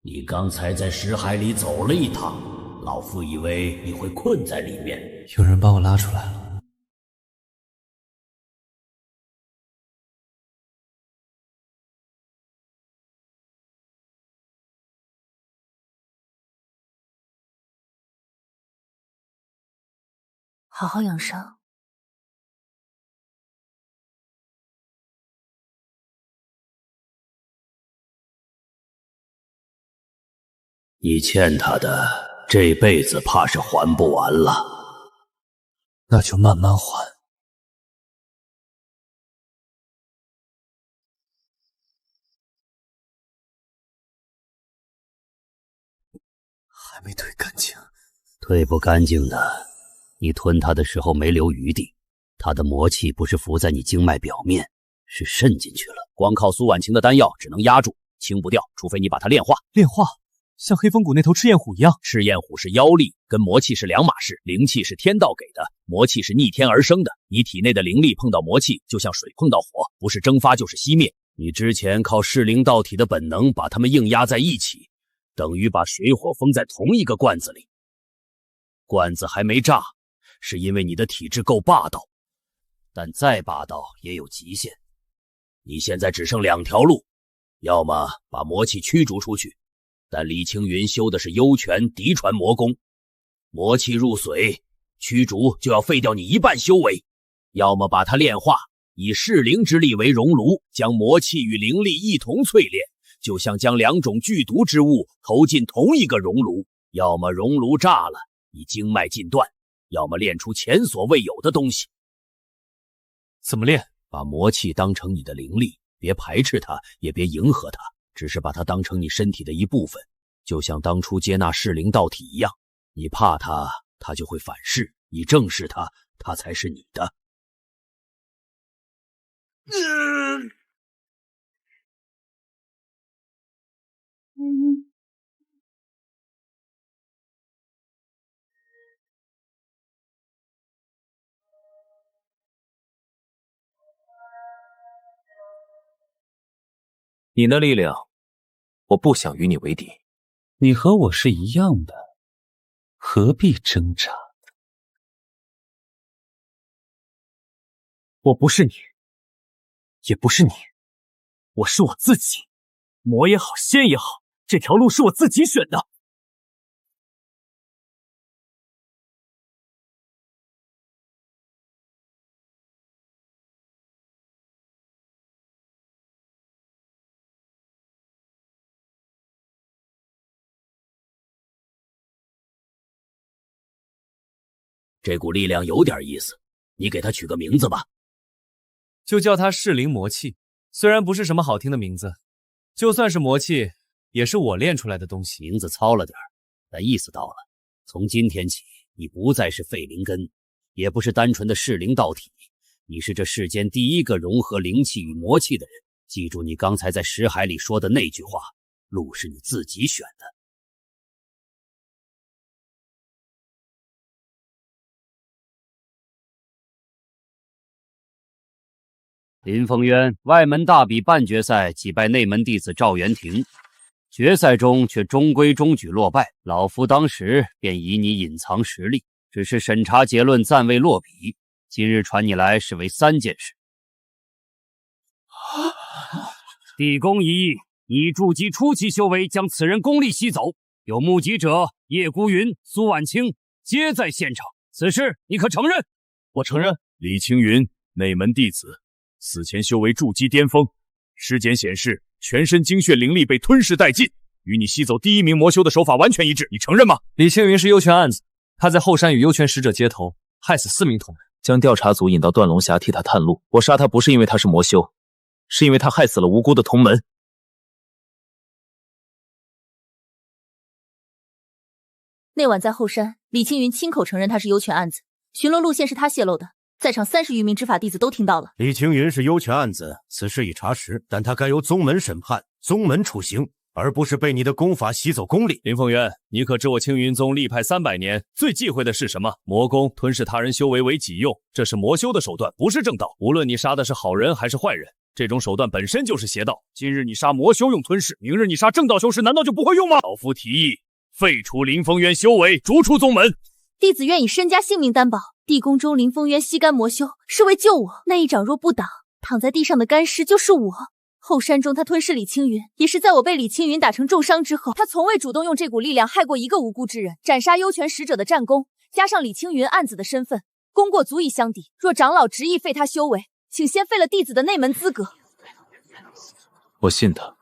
你刚才在石海里走了一趟，老夫以为你会困在里面。有人把我拉出来了。好好养伤。你欠他的，这辈子怕是还不完了。那就慢慢还。还没退干净。退不干净的，你吞他的时候没留余地。他的魔气不是浮在你经脉表面，是渗进去了。光靠苏婉晴的丹药只能压住，清不掉，除非你把它炼化。炼化？像黑风谷那头赤焰虎一样？赤焰虎是妖力，跟魔气是两码事。灵气是天道给的，魔气是逆天而生的。你体内的灵力碰到魔气，就像水碰到火，不是蒸发就是熄灭。你之前靠噬灵道体的本能把它们硬压在一起，等于把水火封在同一个罐子里。罐子还没炸，是因为你的体质够霸道，但再霸道也有极限。你现在只剩2条路，要么把魔气驱逐出去，但李青云修的是幽泉嫡传魔功，魔气入髓，驱逐就要废掉你一半修为；要么把它炼化，以噬灵之力为熔炉，将魔气与灵力一同淬炼，就像将2种剧毒之物投进同一个熔炉；要么熔炉炸了，你经脉尽断；要么炼出前所未有的东西。怎么炼？把魔气当成你的灵力，别排斥它，也别迎合它，只是把它当成你身体的一部分，就像当初接纳噬灵道体一样。你怕它，它就会反噬；你正视它，它才是你的。你的力量，我不想与你为敌。你和我是一样的，何必挣扎？我不是你，也不是你，我是我自己。魔也好，仙也好，这条路是我自己选的。这股力量有点意思，你给它取个名字吧。就叫它噬灵魔气。虽然不是什么好听的名字，就算是魔气，也是我练出来的东西。名字糙了点，但意思到了。从今天起，你不再是废灵根，也不是单纯的噬灵道体，你是这世间第一个融合灵气与魔气的人。记住你刚才在识海里说的那句话，路是你自己选的。林凤渊外门大比半决赛击败内门弟子赵元廷，决赛中却中规中矩落败。老夫当时便以你隐藏实力，只是审查结论暂未落笔。今日传你来是为3件事。地宫一役，你筑基初期修为将此人功力吸走，有目击者叶孤云、苏婉清皆在现场，此事你可承认？我承认。李青云，内门弟子，死前修为筑基巅峰，尸检显示全身精血灵力被吞噬殆尽，与你吸走第1名魔修的手法完全一致，你承认吗？李青云是幽泉案子，他在后山与幽泉使者接头，害死4名同人，将调查组引到断龙峡替他探路。我杀他不是因为他是魔修，是因为他害死了无辜的同门。那晚在后山，李青云亲口承认他是幽泉案子，巡逻路线是他泄露的，在场30余名执法弟子都听到了。李青云是幽泉案子，此事已查实，但他该由宗门审判，宗门处刑，而不是被你的功法吸走功力。林凤渊，你可知我青云宗历派300年，最忌讳的是什么？魔功，吞噬他人修为为己用，这是魔修的手段，不是正道。无论你杀的是好人还是坏人，这种手段本身就是邪道。今日你杀魔修用吞噬，明日你杀正道修士，难道就不会用吗？老夫提议废除林凤渊修为，逐出宗门。弟子愿以身家性命担保，地宫中林凤渊吸干魔修，是为救我。那一掌若不挡，躺在地上的干尸就是我。后山中他吞噬李青云，也是在我被李青云打成重伤之后，他从未主动用这股力量害过一个无辜之人。斩杀幽泉使者的战功，加上李青云案子的身份，功过足以相抵。若长老执意废他修为，请先废了弟子的内门资格。我信他。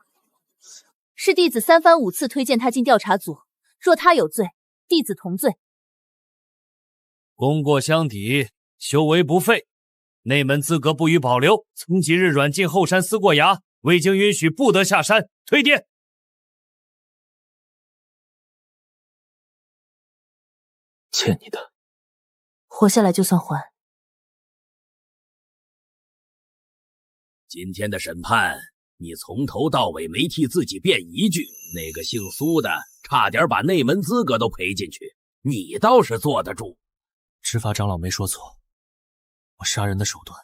是弟子3番5次推荐他进调查组，若他有罪，弟子同罪。功过相抵，修为不废，内门资格不予保留。从即日软禁后山思过崖，未经允许不得下山，推殿。欠你的。活下来就算还。今天的审判，你从头到尾没替自己辩一句。那个姓苏的差点把内门资格都赔进去，你倒是坐得住。执法长老没说错，我杀人的手段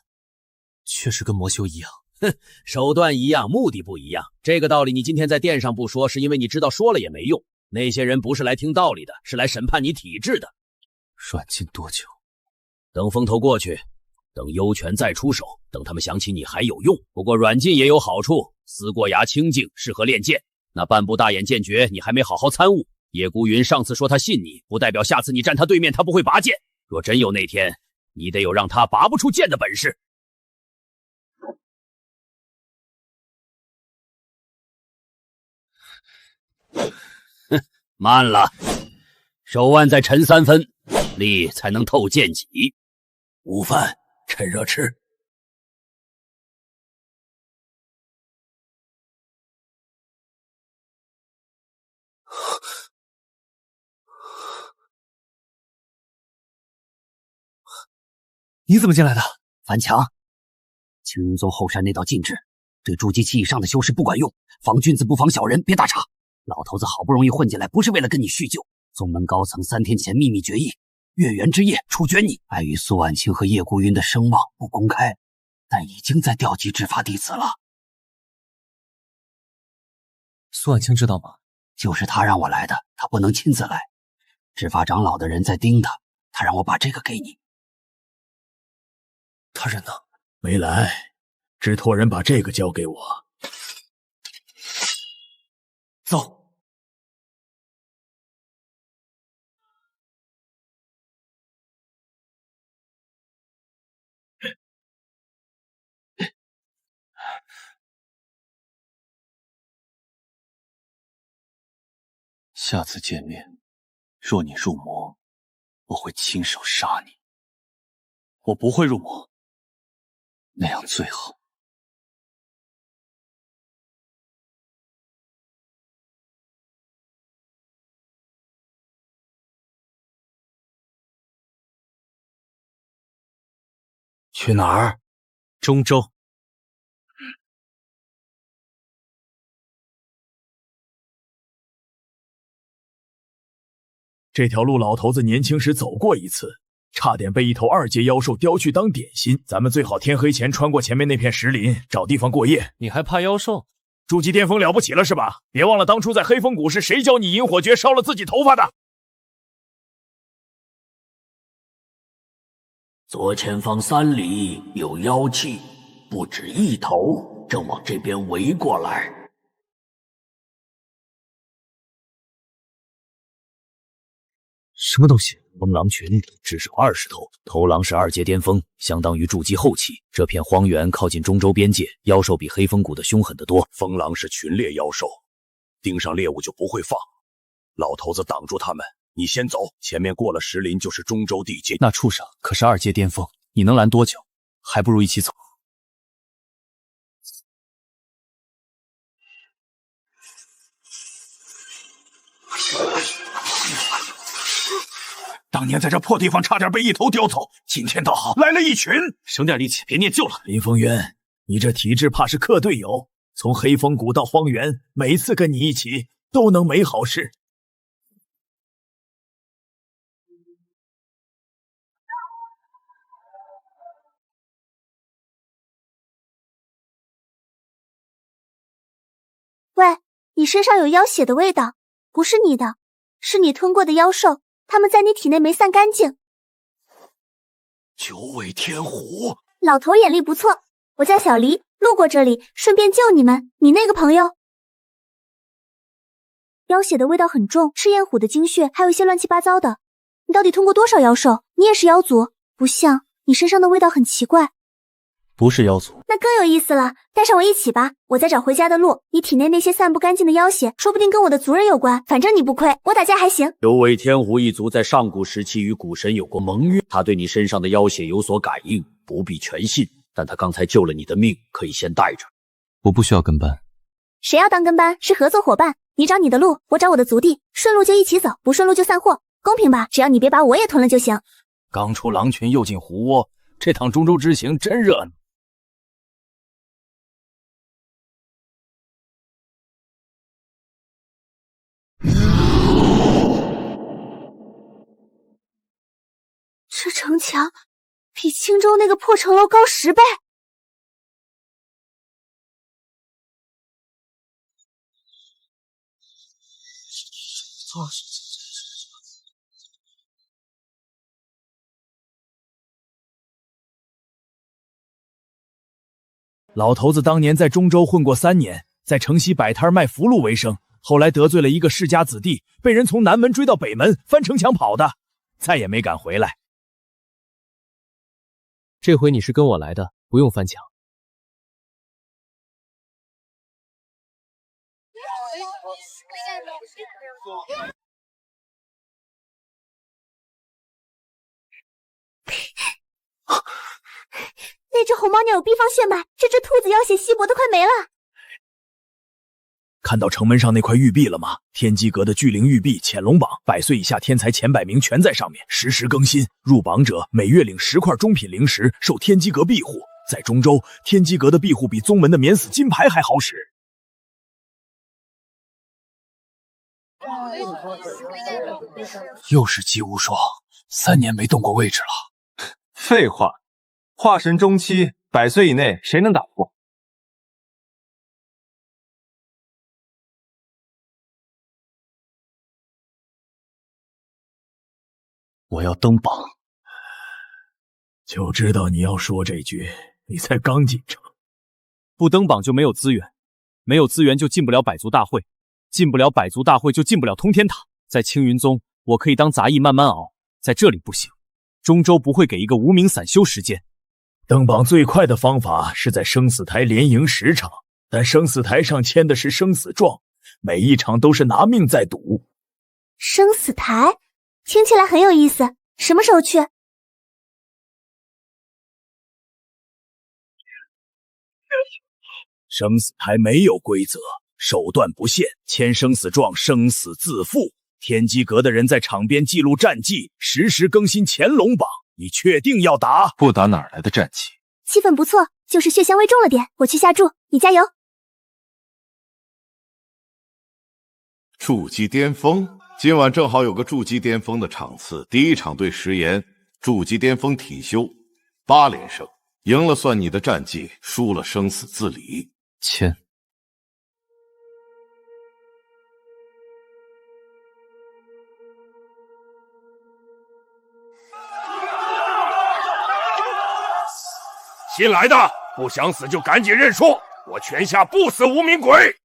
确实跟魔修一样。哼，手段一样，目的不一样。这个道理你今天在殿上不说，是因为你知道说了也没用。那些人不是来听道理的，是来审判你体质的。软禁多久？等风头过去，等幽泉再出手，等他们想起你还有用。不过软禁也有好处，思过崖清静，适合练剑。那半部大眼剑诀你还没好好参悟。叶孤云上次说他信你，不代表下次你站他对面他不会拔剑。若真有那天，你得有让他拔不出剑的本事。哼，慢了，手腕再沉3分，力才能透剑脊。午饭趁热吃。你怎么进来的？樊强，青云宗后山那道禁制，对筑基期以上的修士不管用，防君子不防小人，别打岔。老头子好不容易混进来，不是为了跟你叙旧。宗门高层3天前秘密决议，月圆之夜处决你。碍于苏婉清和叶孤云的声望，不公开，但已经在调集执法弟子了。苏婉清知道吗？就是他让我来的，他不能亲自来。执法长老的人在盯他，他让我把这个给你。他人呢？没来，只托人把这个交给我。走。下次见面，若你入魔，我会亲手杀你。我不会入魔，那样最好。去哪儿？中州。这条路老头子年轻时走过一次，差点被一头2阶妖兽叼去当点心。咱们最好天黑前穿过前面那片石林，找地方过夜。你还怕妖兽？筑基巅峰了不起了是吧？别忘了当初在黑风谷是谁教你引火诀烧了自己头发的？左前方3里有妖气，不止1头，正往这边围过来。什么东西？风狼群至少20头，头狼是2阶巅峰，相当于筑基后期。这片荒原靠近中州边界，妖兽比黑风谷的凶狠得多。风狼是群猎妖兽，盯上猎物就不会放。老头子挡住他们，你先走，前面过了石林就是中州地界。那畜生可是2阶巅峰，你能拦多久？还不如一起走。当年在这破地方差点被一头叼走，今天倒好，来了一群。省点力气，别念旧了。林峰渊，你这体质怕是克队友。从黑风谷到荒原，每次跟你一起都能没好事。喂，你身上有妖血的味道，不是你的，是你吞过的妖兽，他们在你体内没散干净。九尾天虎，老头眼力不错，我叫小黎，路过这里，顺便救你们。你那个朋友，妖血的味道很重，赤焰虎的精血，还有一些乱七八糟的。你到底吞过多少妖兽？你也是妖族，不像，你身上的味道很奇怪。不是妖族，那更有意思了。带上我一起吧，我在找回家的路。你体内那些散不干净的妖血，说不定跟我的族人有关。反正你不亏，我打架还行。九尾天狐一族在上古时期与古神有过盟约，他对你身上的妖血有所感应，不必全信。但他刚才救了你的命，可以先带着。我不需要跟班。谁要当跟班？是合作伙伴。你找你的路，我找我的族地，顺路就一起走，不顺路就散货，公平吧？只要你别把我也吞了就行。刚出狼群又进狐窝，这趟中州之行真热闹。这城墙比青州那个破城楼高10倍。老头子当年在中州混过3年，在城西摆摊卖符箓为生，后来得罪了一个世家子弟，被人从南门追到北门，翻城墙跑的，再也没敢回来。这回你是跟我来的，不用翻墙。那只红毛鸟有逼方血脉，这只兔子妖血稀薄的快没了。看到城门上那块玉璧了吗？天机阁的巨灵玉璧潜龙榜，100岁以下天才前100名全在上面，实时更新。入榜者每月领10块中品灵石，受天机阁庇护。在中州，天机阁的庇护比宗门的免死金牌还好使。又是姬无双，3年没动过位置了。废话，化神中期，100岁以内谁能打不过？我要登榜。就知道你要说这句，你才刚进城。不登榜就没有资源，没有资源就进不了百族大会，进不了百族大会就进不了通天塔。在青云宗，我可以当杂役慢慢熬，在这里不行。中州不会给一个无名散修时间。登榜最快的方法是在生死台连赢10场，但生死台上签的是生死状，每一场都是拿命在赌。生死台听起来很有意思，什么时候去？生死台没有规则，手段不限，签生死状，生死自负。天机阁的人在场边记录战绩，实时更新乾隆榜。你确定要打？不打哪来的战绩？气氛不错，就是血香味重了点，我去下注，你加油。筑基巅峰，今晚正好有个筑基巅峰的场次。第一场对食言，筑基巅峰体修，8连胜，赢了算你的战绩，输了生死自理。签。新来的不想死就赶紧认输，我泉下不死无名鬼。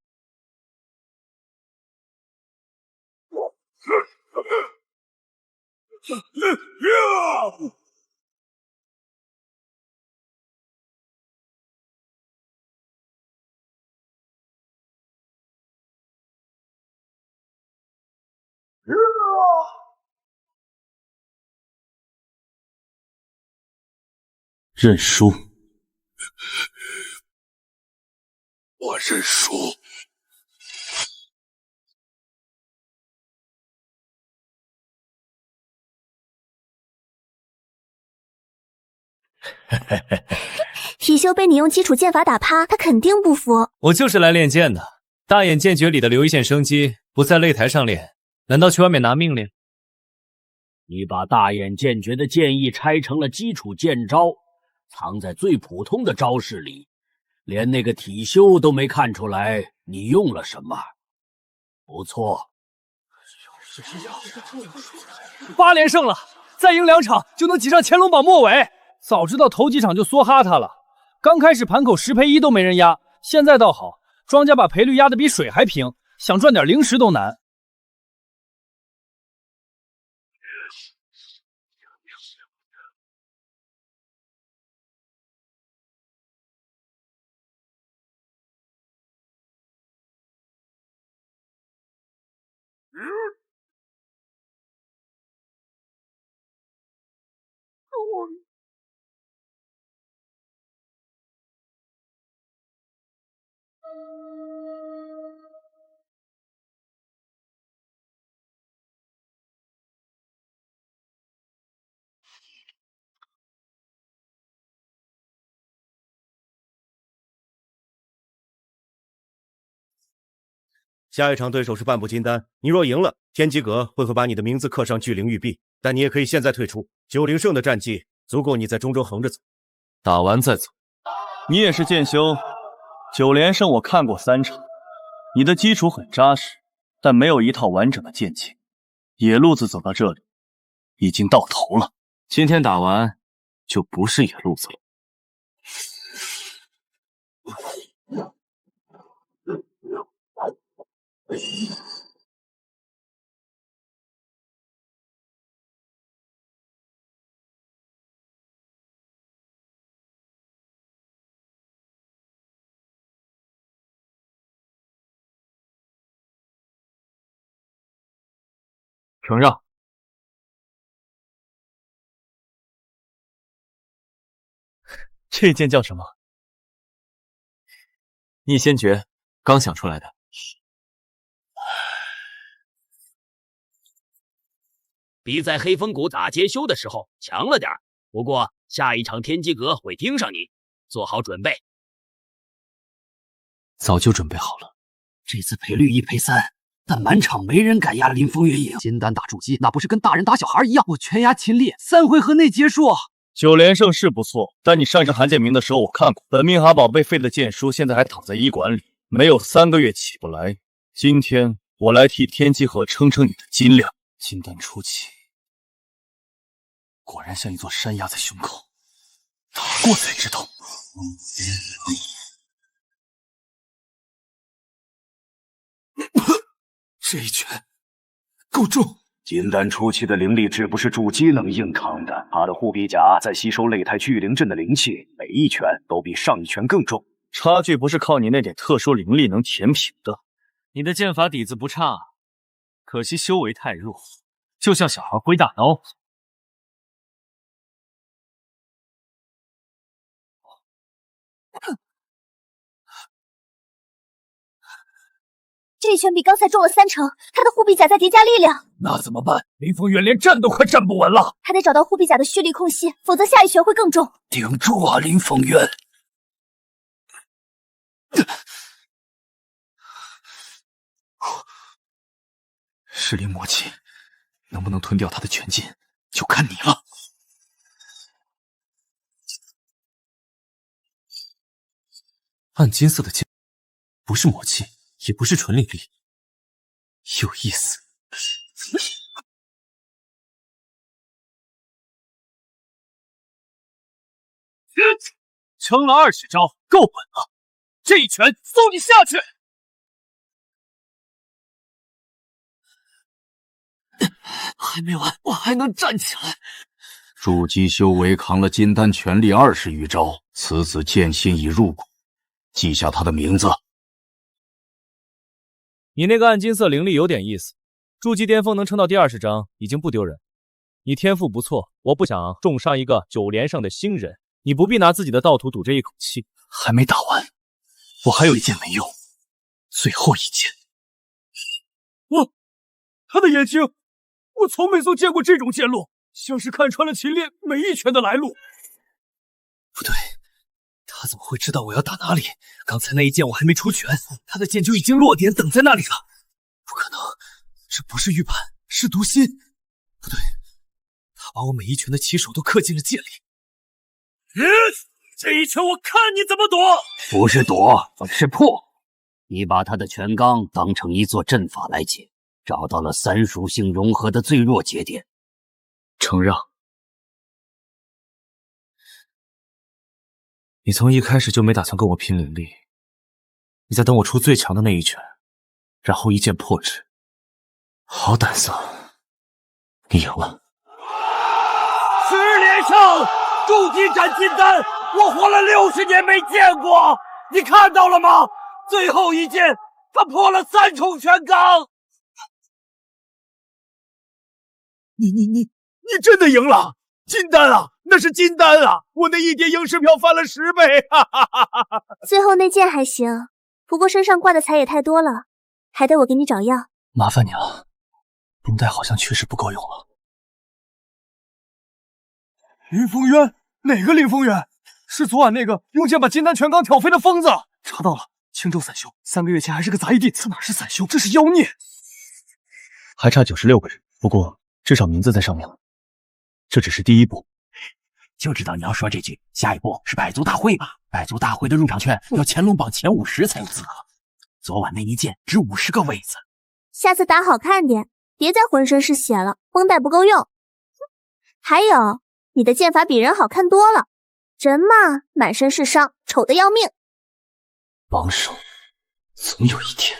认输。我认输。体修被你用基础剑法打趴，他肯定不服。我就是来练剑的，大眼剑诀里的留一线生机，不在擂台上练，难道去外面拿命练？你把大眼剑诀的剑意拆成了基础剑招，藏在最普通的招式里，连那个体修都没看出来你用了什么。不错，8连胜了，再赢2场就能挤上乾隆榜末尾。早知道头几场就梭哈他了。刚开始盘口10赔1都没人压，现在倒好，庄家把赔率压得比水还平，想赚点零食都难。下一场对手是半步金丹，你若赢了，天机阁会把你的名字刻上巨灵玉璧，但你也可以现在退出。9连胜的战绩足够你在中州横着走，打完再走。你也是剑修，9连胜我看过3场，你的基础很扎实，但没有一套完整的剑气。野路子走到这里，已经到头了。今天打完，就不是野路子了。承让。这剑叫什么？逆仙诀，刚想出来的。比在黑风谷打劫修的时候强了点，不过下一场天机阁会盯上你，做好准备。早就准备好了。这次赔率1赔3，但满场没人敢压林风月赢。金丹打筑基，那不是跟大人打小孩一样？我全压秦烈，3回合内结束。9连胜是不错，但你上一场韩建明的时候我看过，本命哈宝被废的剑书现在还躺在医馆里，没有3个月起不来。今天我来替天机河撑撑你的斤两。金丹初期，果然像一座山压在胸口，打过才知道。这一拳够重。金丹初期的灵力值不是筑基能硬扛的，他的护臂甲在吸收擂台聚灵阵的灵气，每一拳都比上一拳更重。差距不是靠你那点特殊灵力能填平的。你的剑法底子不差，可惜修为太弱，就像小孩挥大刀。这一拳比刚才重了3成，他的护臂甲在叠加力量。那怎么办？林风远连站都快站不稳了。他得找到护臂甲的蓄力空隙，否则下一拳会更重。顶住啊，林风远！噬灵魔气能不能吞掉他的全劲，就看你了。暗金色的剑，不是魔气，也不是纯灵力，有意思。撑了20招，够稳了。这一拳送你下去。还没完，我还能站起来。筑基修为扛了金丹全力20余招，此子剑心已入骨，记下他的名字。你那个暗金色灵力有点意思，筑基巅峰能撑到第20章已经不丢人。你天赋不错，我不想重伤一个9连胜的新人，你不必拿自己的道途赌这一口气。还没打完，我还有一剑没用，最后一剑。他的眼睛，我从没见过这种剑路，像是看穿了秦烈每一拳的来路。不对，他怎么会知道我要打哪里？刚才那一剑我还没出拳，他的剑就已经落点等在那里了。不可能，这不是预判，是读心。不对，他把我每一拳的起手都刻进了剑里。这一拳我看你怎么躲！不是躲，而是破。你把他的拳罡当成一座阵法来解，找到了3属性融合的最弱节点。承让。你从一开始就没打算跟我拼灵力，你在等我出最强的那一拳，然后一剑破之。好胆色，你赢了。10连胜，筑基斩金丹，我活了60年没见过，你看到了吗？最后一剑，他破了3重拳罡。你真的赢了！金丹啊，那是金丹啊！我那一叠影视票翻了10倍！哈哈哈哈！最后那件还行，不过身上挂的财也太多了，还得我给你找药。麻烦你了，绷带好像确实不够用了。林风渊？哪个林风渊？是昨晚那个用剑把金丹全罡挑飞的疯子！查到了，青州散修，3个月前还是个杂役弟子，哪是散修，这是妖孽！还差96个人，不过至少名字在上面了。这只是第一步。就知道你要说这句，下一步是百族大会吧？百族大会的入场券要乾隆榜前50才有资格。昨晚那一剑值50个位子。下次打好看点，别再浑身是血了，绷带不够用。还有，你的剑法比人好看多了，人嘛，满身是伤，丑得要命。帮手，总有一天。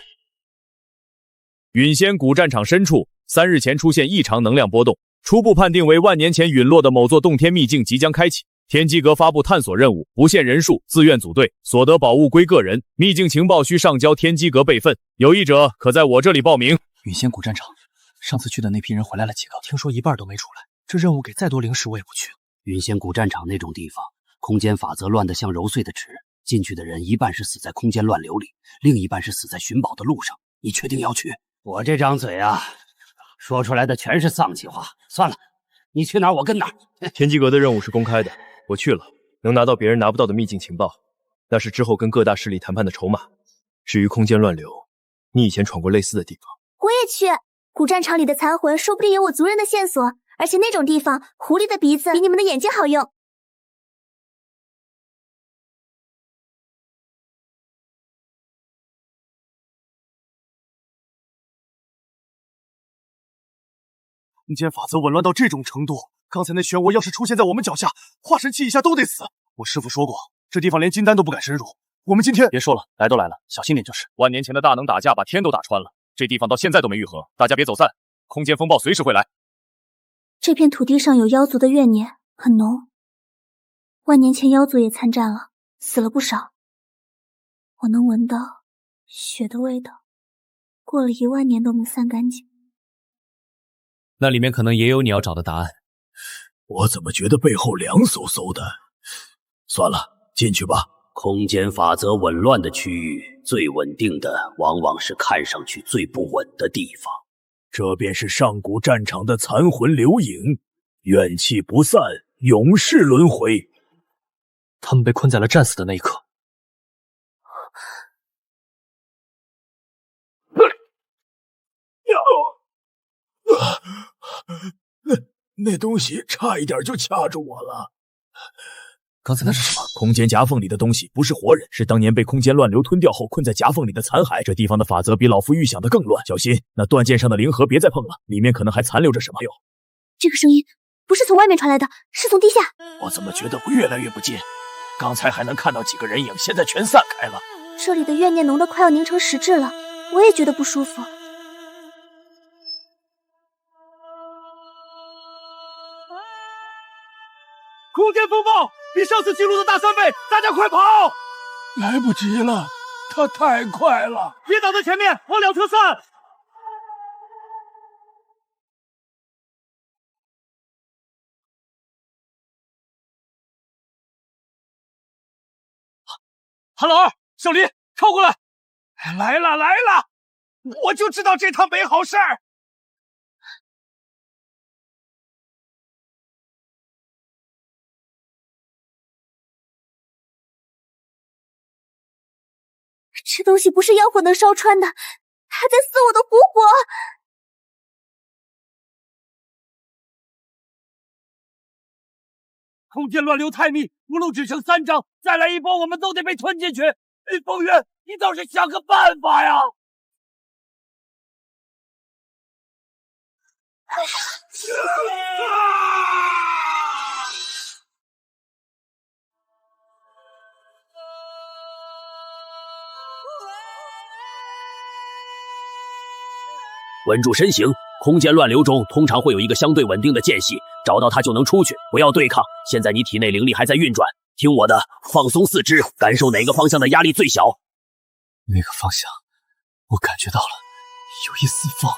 陨仙谷战场深处，3日前出现异常能量波动，初步判定为万年前陨落的某座洞天秘境即将开启。天机阁发布探索任务，不限人数，自愿组队，所得宝物归个人。秘境情报需上交天机阁备份，有意者可在我这里报名。陨仙谷战场，上次去的那批人回来了几个？听说一半都没出来。这任务给再多灵石我也不去。陨仙谷战场那种地方，空间法则乱得像揉碎的纸，进去的人一半是死在空间乱流里，另一半是死在寻宝的路上。你确定要去？我这张嘴啊，说出来的全是丧气话。算了，你去哪儿我跟哪儿。天机阁的任务是公开的，我去了，能拿到别人拿不到的秘境情报，那是之后跟各大势力谈判的筹码。至于空间乱流，你以前闯过类似的地方。我也去。古战场里的残魂说不定有我族人的线索，而且那种地方狐狸的鼻子比你们的眼睛好用。空间法则紊乱到这种程度，刚才那漩涡要是出现在我们脚下，化神期以下都得死。我师父说过，这地方连金丹都不敢深入。我们今天别说了，来都来了，小心点就是。万年前的大能打架把天都打穿了，这地方到现在都没愈合，大家别走散，空间风暴随时会来。这片土地上有妖族的怨念很浓，万年前妖族也参战了，死了不少。我能闻到血的味道，过了1万年都没散干净。那里面可能也有你要找的答案。我怎么觉得背后凉飕飕的？算了，进去吧。空间法则紊乱的区域，最稳定的往往是看上去最不稳的地方。这便是上古战场的残魂流影，怨气不散，永世轮回。他们被困在了战死的那一刻。那东西差一点就掐住我了。刚才那是什么？空间夹缝里的东西不是活人，是当年被空间乱流吞掉后困在夹缝里的残骸。这地方的法则比老夫预想的更乱，小心那断剑上的灵盒别再碰了，里面可能还残留着什么。这个声音不是从外面传来的，是从地下。我怎么觉得越来越不近？刚才还能看到几个人影，现在全散开了。这里的怨念浓得快要凝成实质了，我也觉得不舒服。空间风暴比上次记录的大3倍，大家快跑！来不及了，他太快了！别挡在前面，往两侧散！韩老二，小林，靠过来！来了来了，我就知道这趟没好事儿。这东西不是妖火能烧穿的，它在撕我的狐火。空间乱流太密，目录只剩3张，再来一波我们都得被吞进去。风渊，你倒是想个办法呀！稳住身形，空间乱流中通常会有一个相对稳定的间隙，找到它就能出去，不要对抗。现在你体内灵力还在运转，听我的，放松四肢，感受哪个方向的压力最小。那个方向，我感觉到了，有一丝风。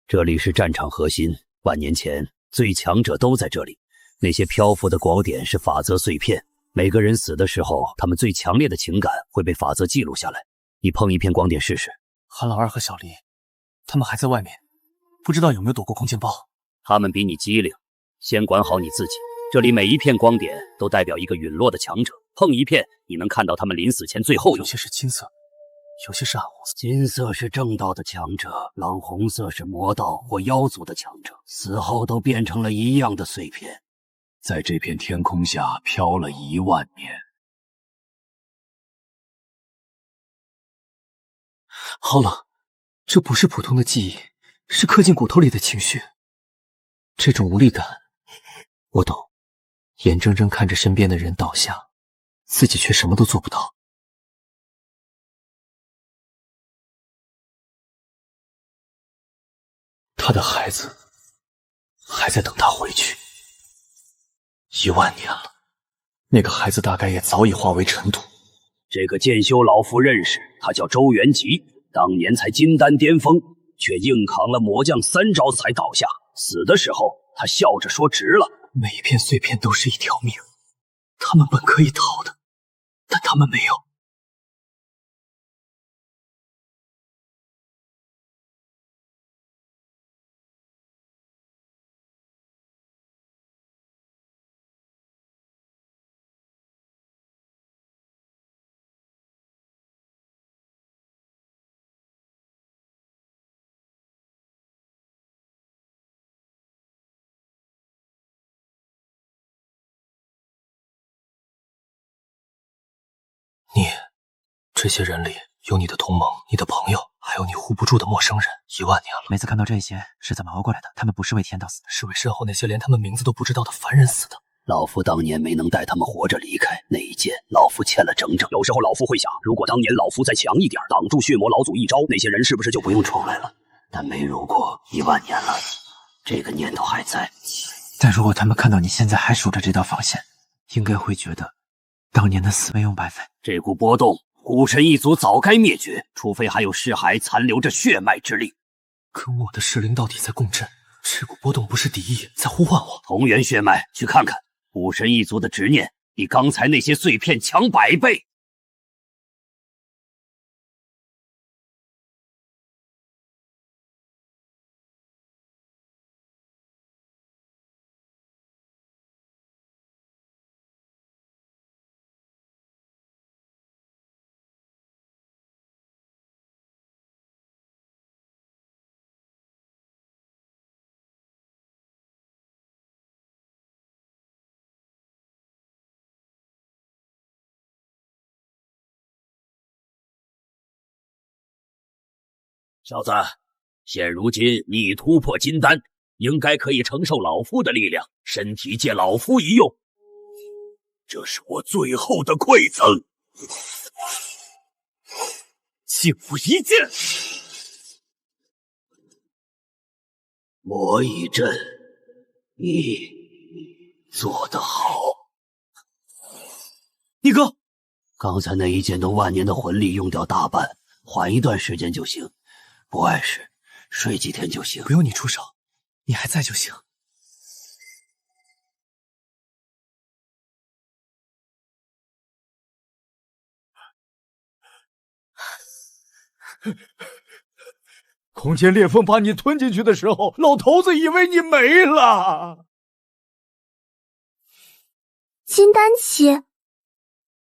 这里是战场核心，万年前最强者都在这里。那些漂浮的光点是法则碎片，每个人死的时候，他们最强烈的情感会被法则记录下来。你碰一片光点试试。韩老二和小黎，他们还在外面，不知道有没有躲过空间包。他们比你机灵，先管好你自己。这里每一片光点都代表一个陨落的强者，碰一片，你能看到他们临死前最后有些是金色，有些是暗红色。金色是正道的强者，蓝红色是魔道或妖族的强者，死后都变成了一样的碎片，在这片天空下飘了1万年。好冷，这不是普通的记忆，是刻进骨头里的情绪。这种无力感，我懂。眼睁睁看着身边的人倒下，自己却什么都做不到。他的孩子还在等他回去。1万年了，那个孩子大概也早已化为尘土。这个剑修老夫认识，他叫周元吉，当年才金丹巅峰，却硬扛了魔将3招才倒下。死的时候，他笑着说值了。每一片碎片都是一条命，他们本可以逃的，但他们没有。这些人里有你的同盟、你的朋友，还有你护不住的陌生人。1万年了，每次看到这些，是怎么熬过来的？他们不是为天道死，是为身后那些连他们名字都不知道的凡人死的。老夫当年没能带他们活着离开，那一剑老夫欠了整整。有时候老夫会想，如果当年老夫再强一点，挡住血魔老祖一招，那些人是不是就不用出来了？但没如果，1万年了，这个念头还在。但如果他们看到你现在还守着这道防线，应该会觉得当年的死没用白费。这股波动，古神一族早该灭绝，除非还有尸骸残留着血脉之力。跟我的噬灵道体在共振，这股波动不是敌意，在呼唤我。同源血脉，去看看。古神一族的执念比刚才那些碎片强100倍。小子，现如今你突破金丹，应该可以承受老夫的力量，身体借老夫一用。这是我最后的馈赠，敬我一剑。魔一阵，你做得好。逆哥，刚才那一剑都万年的魂力用掉大半，缓一段时间就行。不碍事，睡几天就行。不用你出手，你还在就行。空间裂缝把你吞进去的时候，老头子以为你没了。金丹期，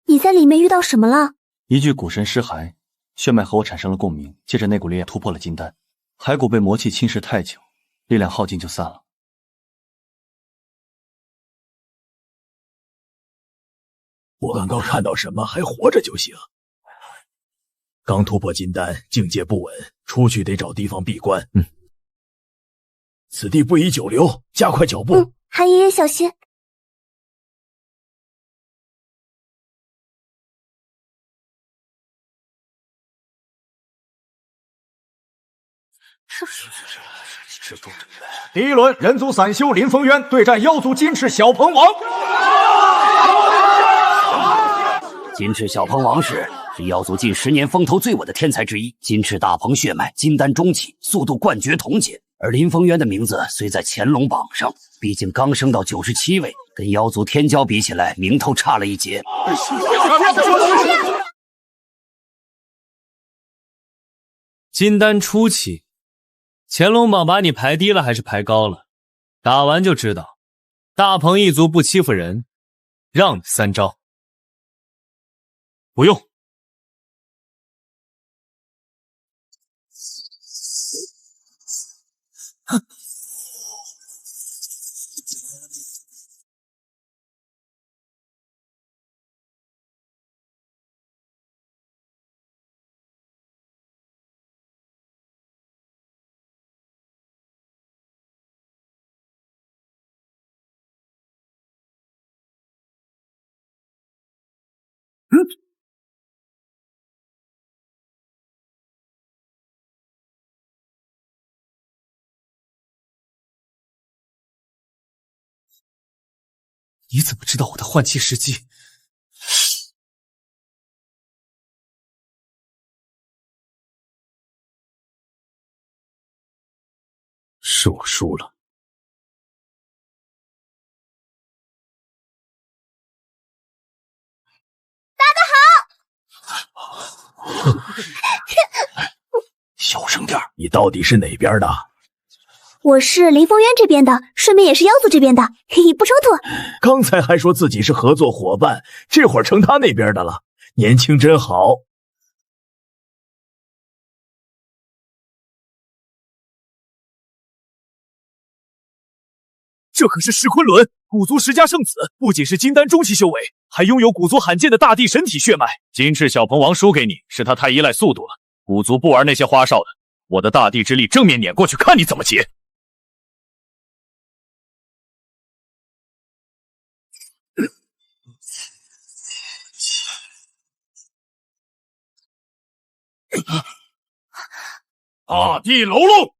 你在里面遇到什么了？一具古神尸骸，血脉和我产生了共鸣，借着那股力量突破了金丹。骸骨被魔气侵蚀太久，力量耗尽就散了。我刚刚看到什么，还活着就行。刚突破金丹，境界不稳，出去得找地方闭关。此地不宜久留，加快脚步。韩爷爷小心。第一轮人族散修林峰渊对战妖族金翅小鹏王。金翅小鹏王是妖族近10年风头最稳的天才之一，金翅大鹏血脉，金丹中期，速度冠绝铜阶。而林峰渊的名字虽在乾隆榜上，毕竟刚升到97位，跟妖族天骄比起来，名头差了一截。金丹初期，乾隆榜把你排低了还是排高了？打完就知道。大鹏一族不欺负人，让你3招。不用。你怎么知道我的换气时机？是我输了。小声点，你到底是哪边的？我是林峰渊这边的，顺便也是妖族这边的，嘿嘿，不冲突。刚才还说自己是合作伙伴，这会儿成他那边的了，年轻真好。这可是噬昆仑，古族10家圣子，不仅是金丹中期修为，还拥有古族罕见的大地神体血脉。金翅小鹏王输给你，是他太依赖速度了。古族不玩那些花哨的，我的大地之力正面碾过去，看你怎么结。大地楼龙，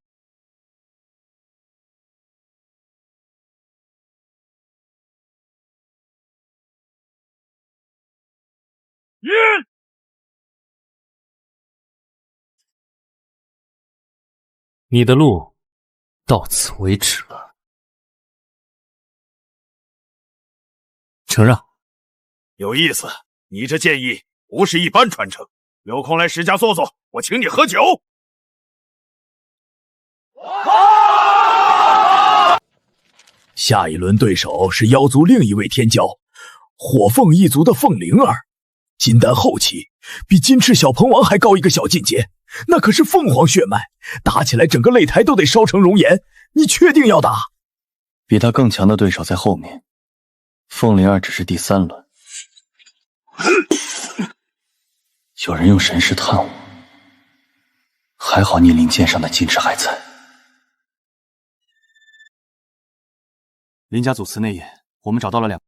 你的路到此为止了。承让。有意思，你这建议不是一般传承。有空来石家坐坐，我请你喝酒。下一轮对手是妖族另一位天骄，火凤一族的凤灵儿，金丹后期，比金翅小鹏王还高一个小境界，那可是凤凰血脉，打起来整个擂台都得烧成熔岩。你确定要打？比他更强的对手在后面，凤灵儿只是第3轮。有人用神识探我，还好逆鳞剑上的金翅还在。林家祖祠内眼，我们找到了2个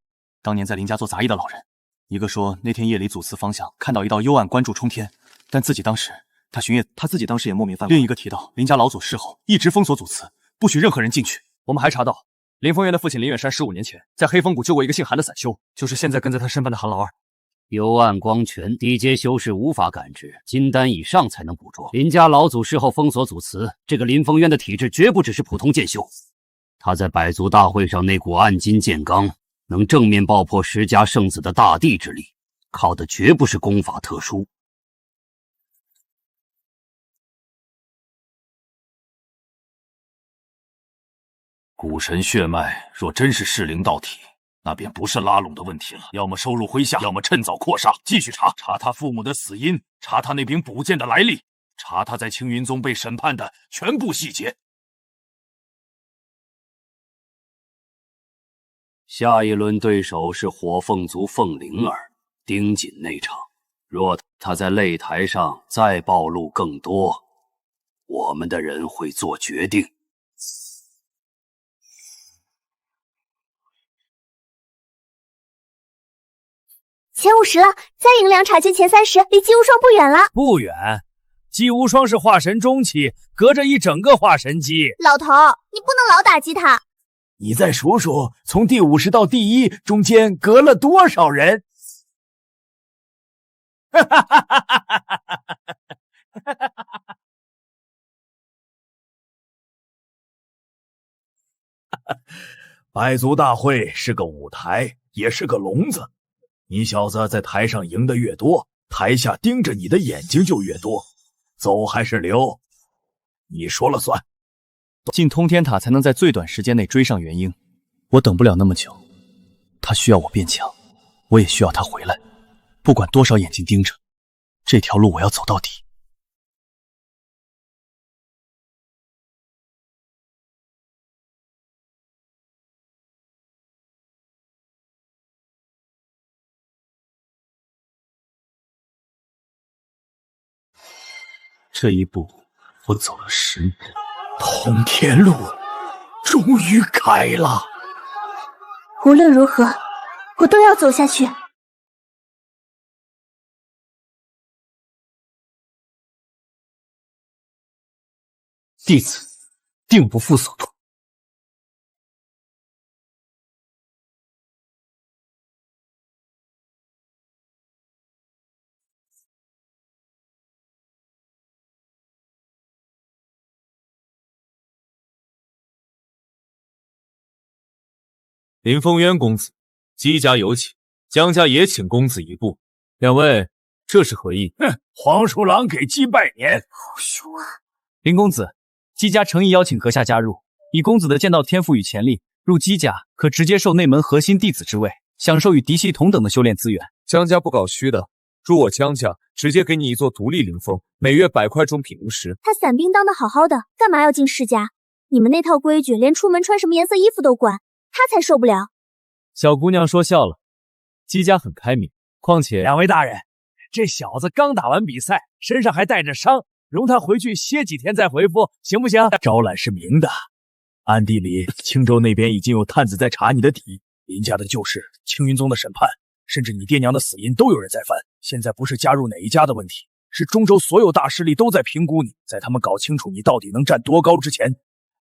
当年在林家做杂役的老人。一个说那天夜里祖祠方向看到一道幽暗关注冲天，但他自己当时也莫名犯规。另一个提到林家老祖事后一直封锁祖祠，不许任何人进去。我们还查到林峰源的父亲林远山15年前在黑风谷救过一个姓韩的散修，就是现在跟在他身边的韩老二。幽暗光圈，低阶修士无法感知，金丹以上才能捕捉。林家老祖事后封锁祖祠，这个林峰渊的体质绝不只是普通剑修。他在百族大会上那股暗金剑罡，能正面爆破石家圣子的大地之力，靠的绝不是功法特殊。古神血脉若真是噬灵道体，那便不是拉拢的问题了，要么收入麾下，要么趁早扩杀。继续查他父母的死因，查他那柄补剑的来历，查他在青云宗被审判的全部细节。下一轮对手是火凤族凤灵儿，盯紧那场。若他在擂台上再暴露更多，我们的人会做决定。前50了，再赢2场就前30，离姬无双不远了。不远，姬无双是化神中期，隔着一整个化神期。老头，你不能老打击他。你再数数，从第50到第1中间隔了多少人？百族大会是个舞台，也是个笼子。你小子在台上赢得越多，台下盯着你的眼睛就越多。走还是留，你说了算。进通天塔才能在最短时间内追上元婴，我等不了那么久。他需要我变强，我也需要他回来。不管多少眼睛盯着，这条路我要走到底。这一步我走了10年，通天路终于开了。无论如何，我都要走下去。弟子定不负所托。林峰渊公子，姬家有请，江家也请公子一步。两位，这是何意？黄鼠狼给姬拜年，好凶啊！林公子，姬家诚意邀请阁下加入，以公子的剑道天赋与潜力，入姬家可直接受内门核心弟子之位，享受与嫡系同等的修炼资源。江家不搞虚的，入我江家，直接给你一座独立灵峰，每月100块中品无实。他散兵当得好好的，干嘛要进世家？你们那套规矩，连出门穿什么颜色衣服都管。他才受不了。小姑娘说笑了，姬家很开明，况且两位大人，这小子刚打完比赛，身上还带着伤，容他回去歇几天再回复，行不行？招揽是明的，暗地里青州那边已经有探子在查你的底，林家的旧事、青云宗的审判，甚至你爹娘的死因都有人在翻。现在不是加入哪一家的问题，是中州所有大势力都在评估你，在他们搞清楚你到底能站多高之前，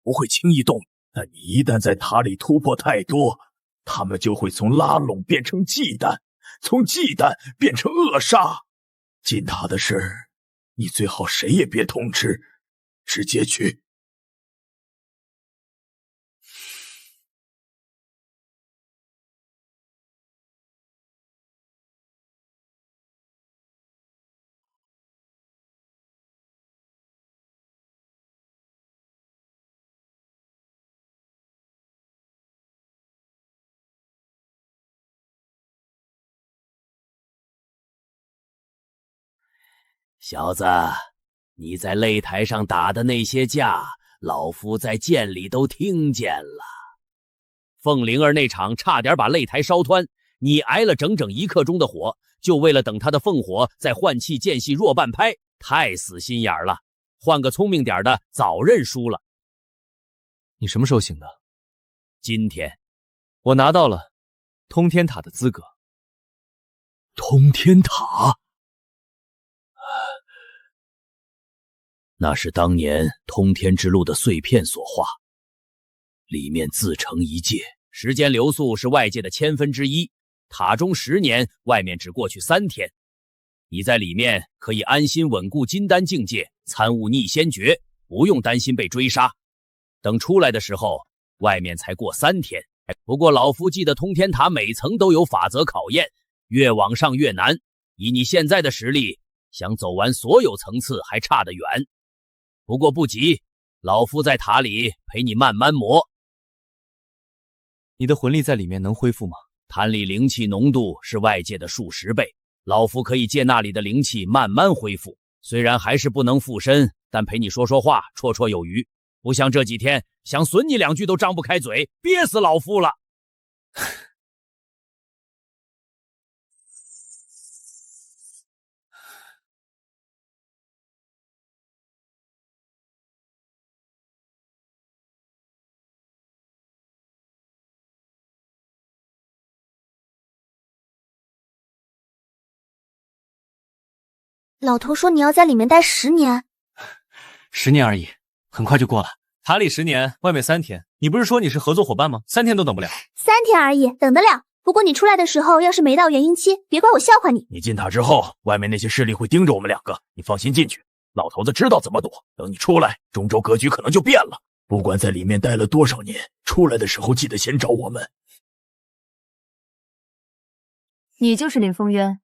不会轻易动。但你一旦在塔里突破太多，他们就会从拉拢变成忌惮，从忌惮变成扼杀。进塔的事，你最好谁也别通知，直接去。小子，你在擂台上打的那些架，老夫在剑里都听见了。凤灵儿那场差点把擂台烧端，你挨了整整1刻钟的火，就为了等他的凤火再换气间隙弱半拍，太死心眼了。换个聪明点的，早认输了。你什么时候醒的？今天。我拿到了通天塔的资格。通天塔？那是当年通天之路的碎片所化，里面自成一界，时间流速是外界的1/1000，塔中10年，外面只过去3天。你在里面可以安心稳固金丹境界，参悟逆仙诀，不用担心被追杀。等出来的时候，外面才过3天。不过老夫记得通天塔每层都有法则考验，越往上越难。以你现在的实力，想走完所有层次还差得远。不过不急，老夫在塔里陪你慢慢磨。你的魂力在里面能恢复吗？坛里灵气浓度是外界的数10倍，老夫可以借那里的灵气慢慢恢复。虽然还是不能附身，但陪你说说话，绰绰有余。不像这几天想损你2句都张不开嘴，憋死老夫了。老头说你要在里面待10年，10年而已，很快就过了。塔里10年，外面3天。你不是说你是合作伙伴吗？3天都等不了。3天而已，等得了。不过你出来的时候要是没到元婴期，别怪我笑话你。你进塔之后，外面那些势力会盯着我们2个，你放心进去。老头子知道怎么躲，等你出来，中州格局可能就变了。不管在里面待了多少年，出来的时候记得先找我们。你就是林风渊。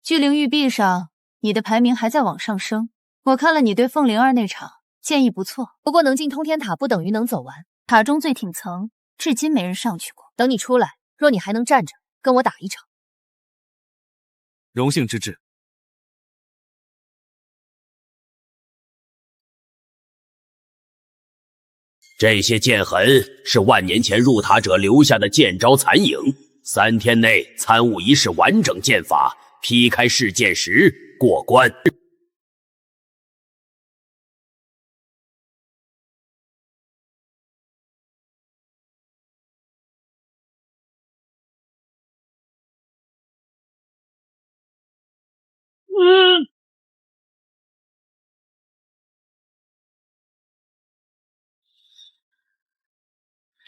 聚灵玉璧上，你的排名还在往上升。我看了你对凤灵儿那场，建议不错。不过能进通天塔不等于能走完，塔中最顶层至今没人上去过。等你出来，若你还能站着，跟我打一场。荣幸之至。这些剑痕是万年前入塔者留下的剑招残影，3天内参悟一式完整剑法，劈开试剑石过关。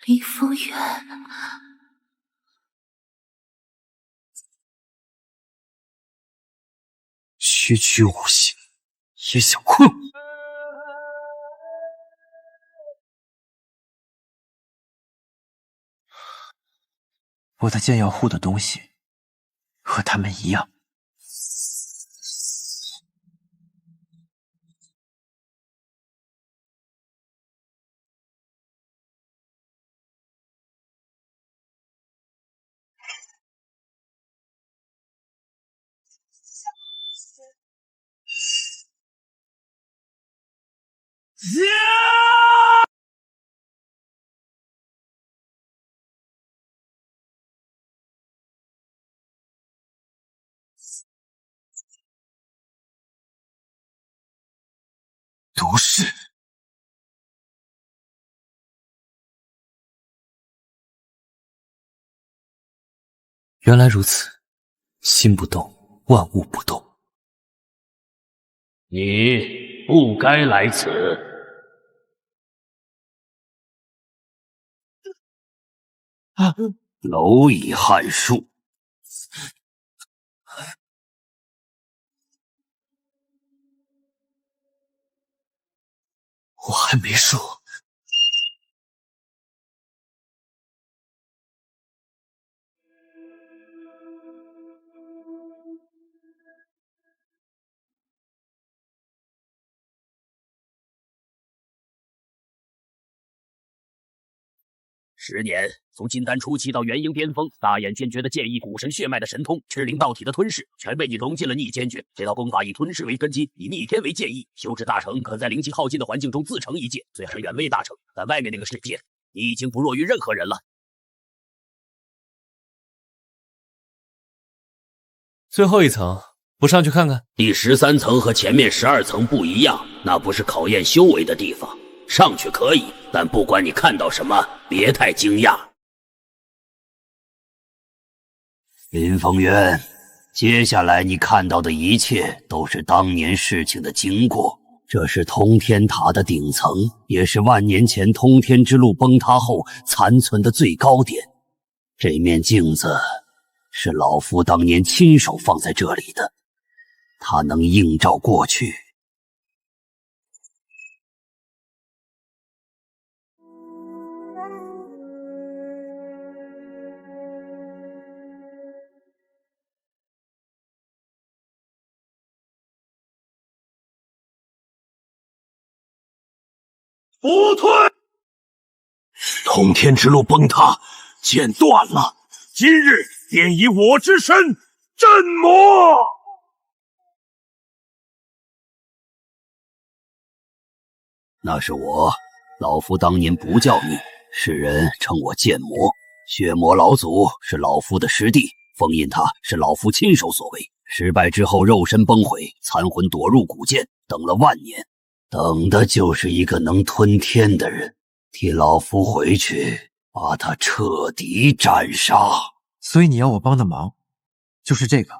林风渊，区区无形也想困我？我的剑要护的东西和他们一样。毒誓。原来如此，心不动，万物不动。你不该来此。蝼蚁撼树。我还没说。10年，从金丹初期到元婴巅峰，大眼坚决的剑意古神血脉的神通，赤灵道体的吞噬，全被你融进了逆坚诀。这套功法以吞噬为根基，以逆天为剑意，修至大成，可在灵气耗尽的环境中自成一界。虽还远未大成，但外面那个世界，你已经不弱于任何人了。最后一层，不上去看看？第13层和前面12层不一样，那不是考验修为的地方。上去可以，但不管你看到什么，别太惊讶。林风渊，接下来你看到的一切都是当年事情的经过。这是通天塔的顶层，也是万年前通天之路崩塌后残存的最高点。这面镜子是老夫当年亲手放在这里的，它能映照过去。不退！通天之路崩塌，剑断了。今日便以我之身镇魔。那是我，老夫当年不叫你，世人称我剑魔。血魔老祖是老夫的师弟，封印他是老夫亲手所为。失败之后，肉身崩毁，残魂躲入古剑，等了万年。等的就是一个能吞天的人，替老夫回去把他彻底斩杀。所以你要我帮的忙，就是这个，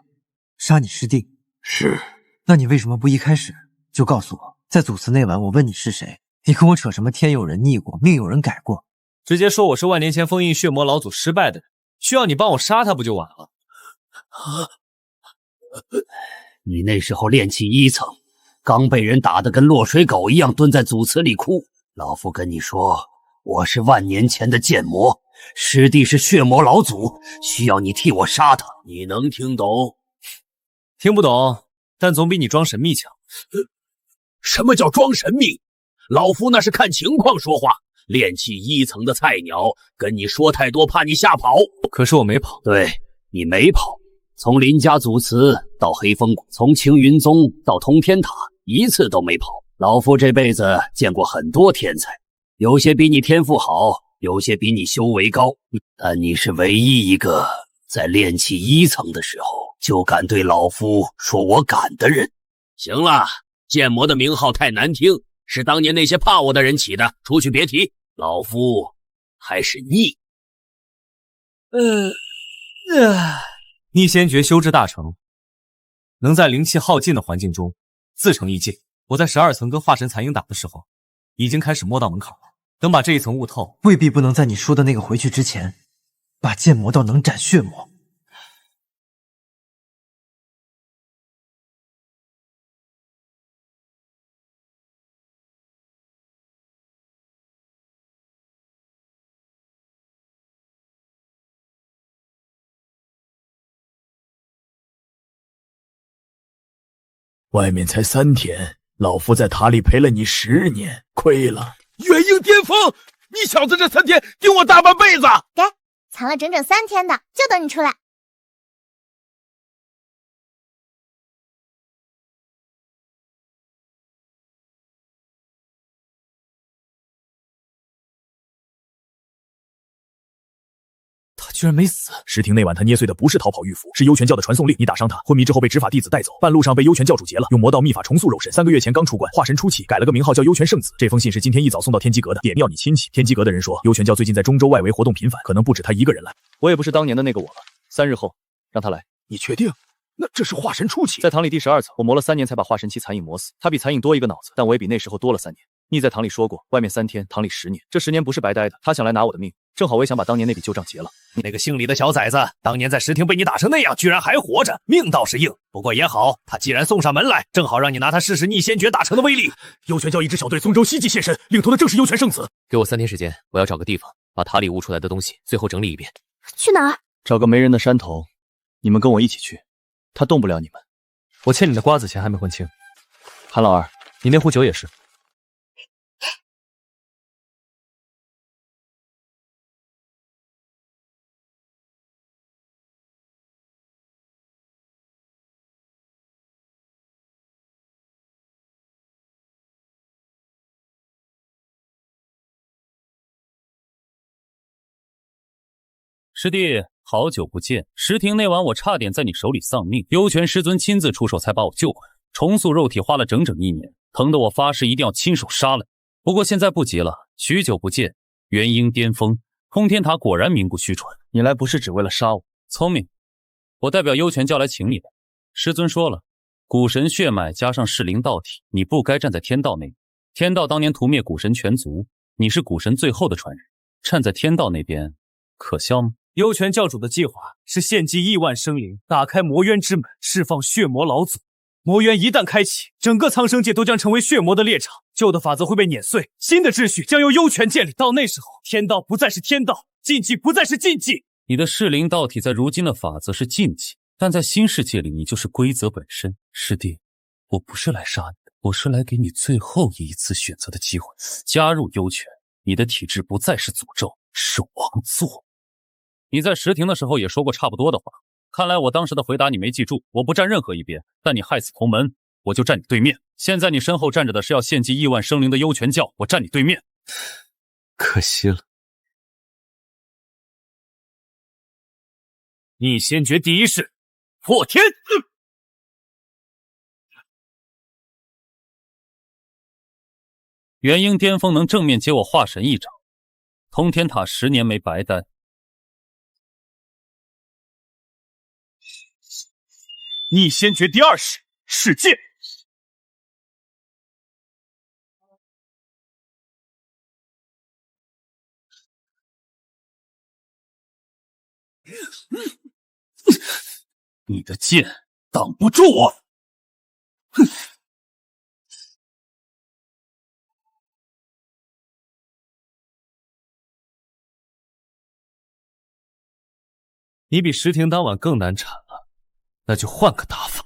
杀你师弟。是。那你为什么不一开始就告诉我？在祖祠那晚，我问你是谁，你跟我扯什么天有人逆过，命有人改过，直接说我是万年前封印血魔老祖失败的人，需要你帮我杀他不就完了？你那时候炼气1层。刚被人打得跟落水狗一样蹲在祖祠里哭，老夫跟你说，我是万年前的剑魔，师弟是血魔老祖，需要你替我杀他。你能听懂？听不懂，但总比你装神秘强。什么叫装神秘？老夫那是看情况说话。炼气1层的菜鸟，跟你说太多，怕你吓跑。可是我没跑。对，你没跑。从林家祖祠到黑风谷，从青云宗到通天塔，一次都没跑。老夫这辈子见过很多天才，有些比你天赋好，有些比你修为高，但你是唯一一个在炼气1层的时候就敢对老夫说我敢的人。行了，剑魔的名号太难听，是当年那些怕我的人起的，出去别提。老夫还是逆。逆仙诀修至大成，能在灵气耗尽的环境中自成一界。我在12层跟化神残鹰打的时候，已经开始摸到门槛了。等把这一层悟透，未必不能在你说的那个回去之前，把剑魔到能斩血魔。外面才3天，老夫在塔里陪了你10年，亏了。元婴巅峰，你小子这3天顶我大半辈子。给，藏了整整3天的，就等你出来。他居然没死。石庭那晚他捏碎的不是逃跑玉符，是幽泉教的传送令。你打伤他，昏迷之后被执法弟子带走，半路上被幽泉教主劫了，用魔道秘法重塑肉身。3个月前刚出关，化神初期，改了个名号叫幽泉圣子。这封信是今天一早送到天机阁的，点妙你亲戚。天机阁的人说，幽泉教最近在中州外围活动频繁，可能不止他一个人来。我也不是当年的那个我了。3日后让他来。你确定？那这是化神初期，在堂里第12层，我磨了3年才把化神期残影磨死。他比残影多一个脑子，但我也比那时候多了3年。你在堂里说过，外面3天，堂里10年，这10年不是白待的。他想来拿我的命，正好我也想把当年那笔旧账结了。那个姓李的小崽子，当年在石庭被你打成那样，居然还活着，命倒是硬。不过也好，他既然送上门来，正好让你拿他试试逆仙诀大成的威力。幽泉教一支小队松州西极现身，领头的正是幽泉圣子。给我3天时间，我要找个地方把塔里悟出来的东西最后整理一遍。去哪儿？找个没人的山头，你们跟我一起去。他动不了你们。我欠你的瓜子钱还没还清。韩老二，你那壶酒也是。师弟，好久不见。石庭那晚我差点在你手里丧命，幽泉师尊亲自出手才把我救回来。重塑肉体花了整整1年，疼得我发誓一定要亲手杀了你。不过现在不急了，许久不见，元婴巅峰，通天塔果然名不虚传。你来不是只为了杀我？聪明，我代表幽泉教来请你的。师尊说了，古神血脉加上噬灵道体，你不该站在天道那边。天道当年屠灭古神全族，你是古神最后的传人，站在天道那边，可笑吗？幽泉教主的计划是献祭亿万生灵，打开魔渊之门，释放血魔老祖。魔渊一旦开启，整个苍生界都将成为血魔的猎场，旧的法则会被碾碎，新的秩序将由幽泉建立。到那时候，天道不再是天道，禁忌不再是禁忌。你的噬灵道体在如今的法则是禁忌，但在新世界里，你就是规则本身。师弟，我不是来杀你的，我是来给你最后一次选择的机会。加入幽泉，你的体质不再是诅咒，是王座。你在石庭的时候也说过差不多的话，看来我当时的回答你没记住。我不站任何一边，但你害死同门，我就站你对面。现在你身后站着的是要献祭亿万生灵的幽泉教，我站你对面。可惜了。逆仙诀第一式，破天。元婴巅峰能正面接我化神一掌，通天塔10年没白待。逆仙诀第二式，世界。你的剑挡不住我。哼！你比石庭当晚更难缠了，那就换个打法。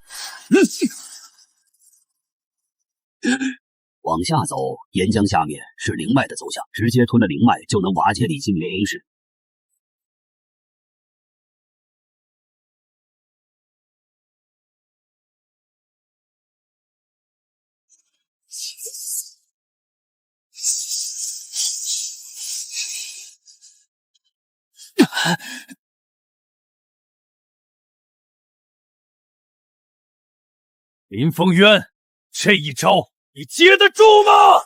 往下走，岩浆下面是灵脉的走向，直接吞了灵脉就能瓦解李靖元婴石。林峰渊，这一招你接得住吗？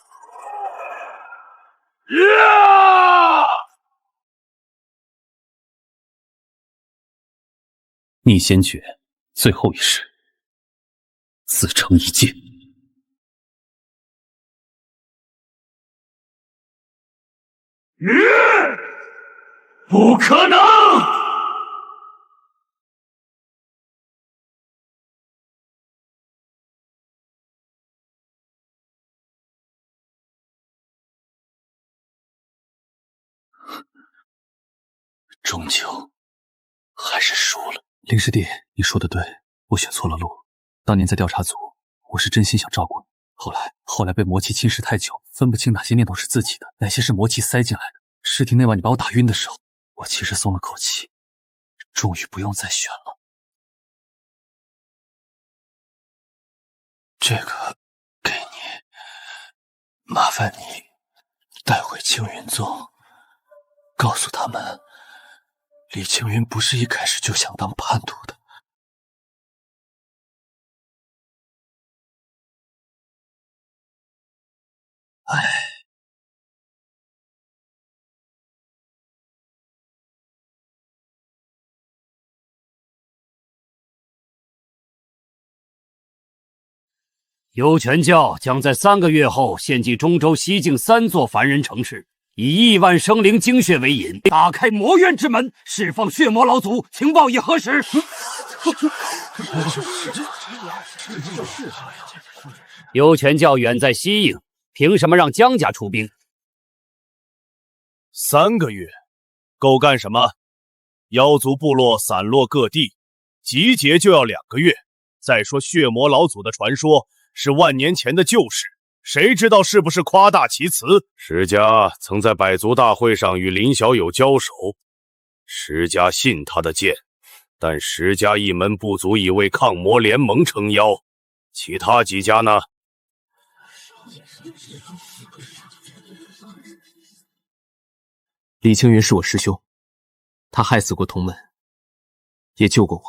逆仙诀最后一式，自成一剑。不可能！终究还是输了。林师弟，你说的对，我选错了路。当年在调查组，我是真心想照顾你，后来被魔气侵蚀太久，分不清哪些念头是自己的，哪些是魔气塞进来的。试听那晚你把我打晕的时候，我其实松了口气，终于不用再选了。这个给你，麻烦你带回青云宗，告诉他们李青云不是一开始就想当叛徒的。唉，幽泉教将在3个月后献祭中州西境3座凡人城市，以亿万生灵精血为引，打开魔渊之门，释放血魔老祖。情报已核实。幽泉教远在西瀛，凭什么让江家出兵？3个月，够干什么？妖族部落散落各地，集结就要2个月。再说血魔老祖的传说是万年前的旧事，谁知道是不是夸大其词？石家曾在百族大会上与林小友交手，石家信他的剑，但石家一门不足以为抗魔联盟撑腰。其他几家呢？李青云是我师兄，他害死过同门，也救过我，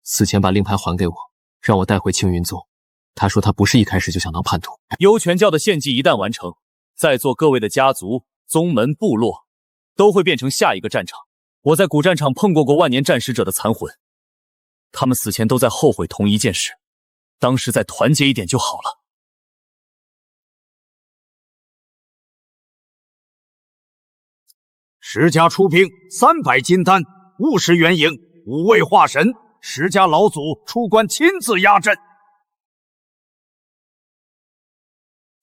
死前把令牌还给我，让我带回青云宗。他说他不是一开始就想当叛徒。幽泉教的献祭一旦完成，在座各位的家族、宗门、部落都会变成下一个战场。我在古战场碰过万年战使者的残魂，他们死前都在后悔同一件事，当时再团结一点就好了。石家出兵300金丹，50元银，5位化神，石家老祖出关亲自压阵。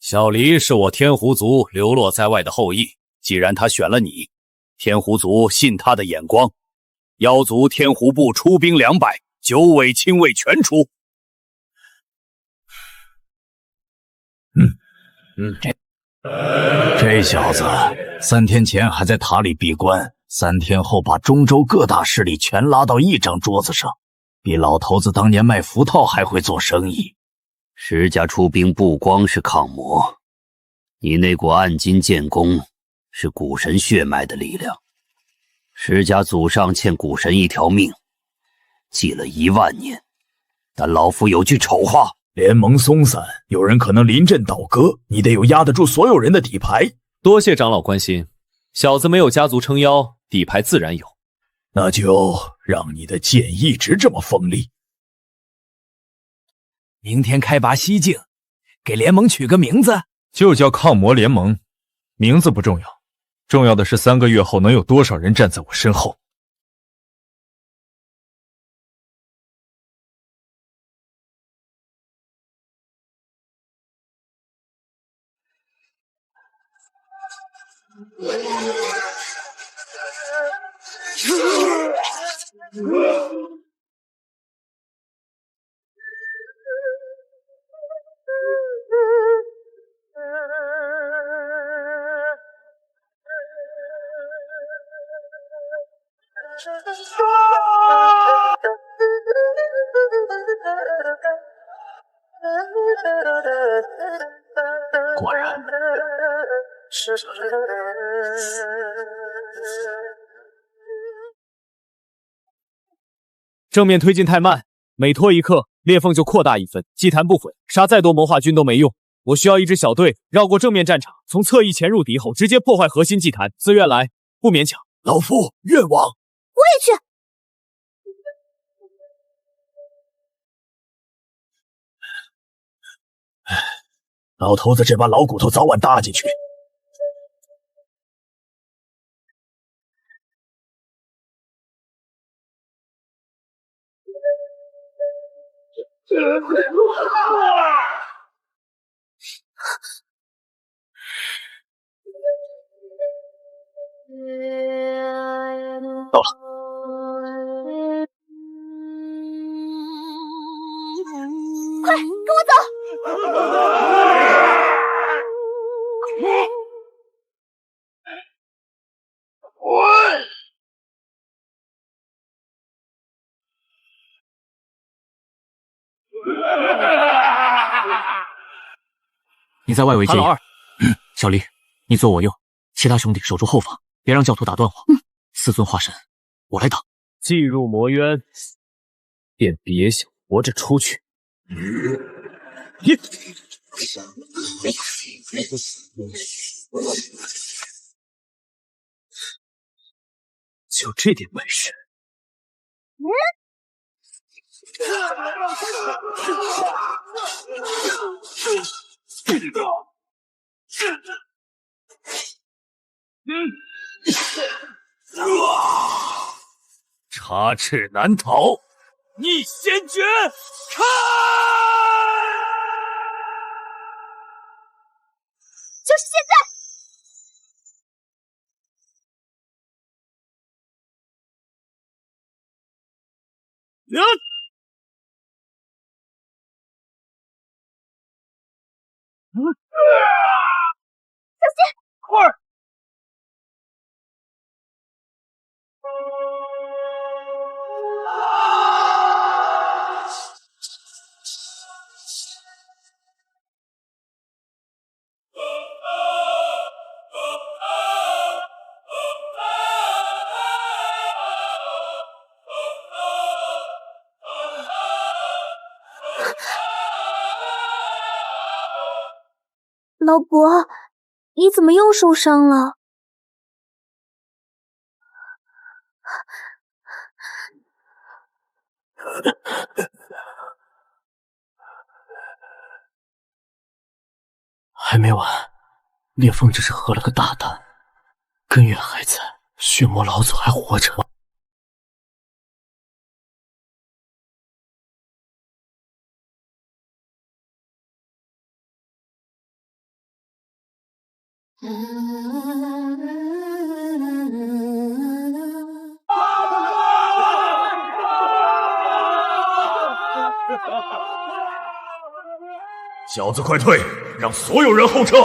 小离是我天狐族流落在外的后裔，既然他选了你，天狐族信他的眼光。妖族天狐部出兵200，9尾亲卫全出。这小子3天前还在塔里闭关，3天后把中州各大势力全拉到一张桌子上，比老头子当年卖符套还会做生意。石家出兵不光是抗魔，你那股暗金剑功是古神血脉的力量。石家祖上欠古神一条命，记了1万年，但老夫有句丑话：联盟松散，有人可能临阵倒戈，你得有压得住所有人的底牌。多谢长老关心，小子没有家族撑腰，底牌自然有。那就让你的剑一直这么锋利。明天开拔西境，给联盟取个名字，就叫抗魔联盟。名字不重要，重要的是3个月后能有多少人站在我身后。果然是这样。正面推进太慢，每拖一刻，裂缝就扩大1分。祭坛不毁，杀再多魔化军都没用。我需要一支小队绕过正面战场，从侧翼潜入敌后，直接破坏核心祭坛。自愿来，不勉强。老夫愿往。我也去。老头子这把老骨头早晚搭进去。到了。快，跟我走！你在外围接应。韩老二，小离，你左我右，其他兄弟守住后方，别让教徒打断我。4尊化神，我来挡。进入魔渊，便别想活着出去。就这点本事？插翅难逃，逆仙诀开！就是现在！小心！快！老伯，你怎么又受伤了？还没完，烈风只是喝了个大丹，根源还在，血魔老祖还活着。小子，快退！让所有人后撤！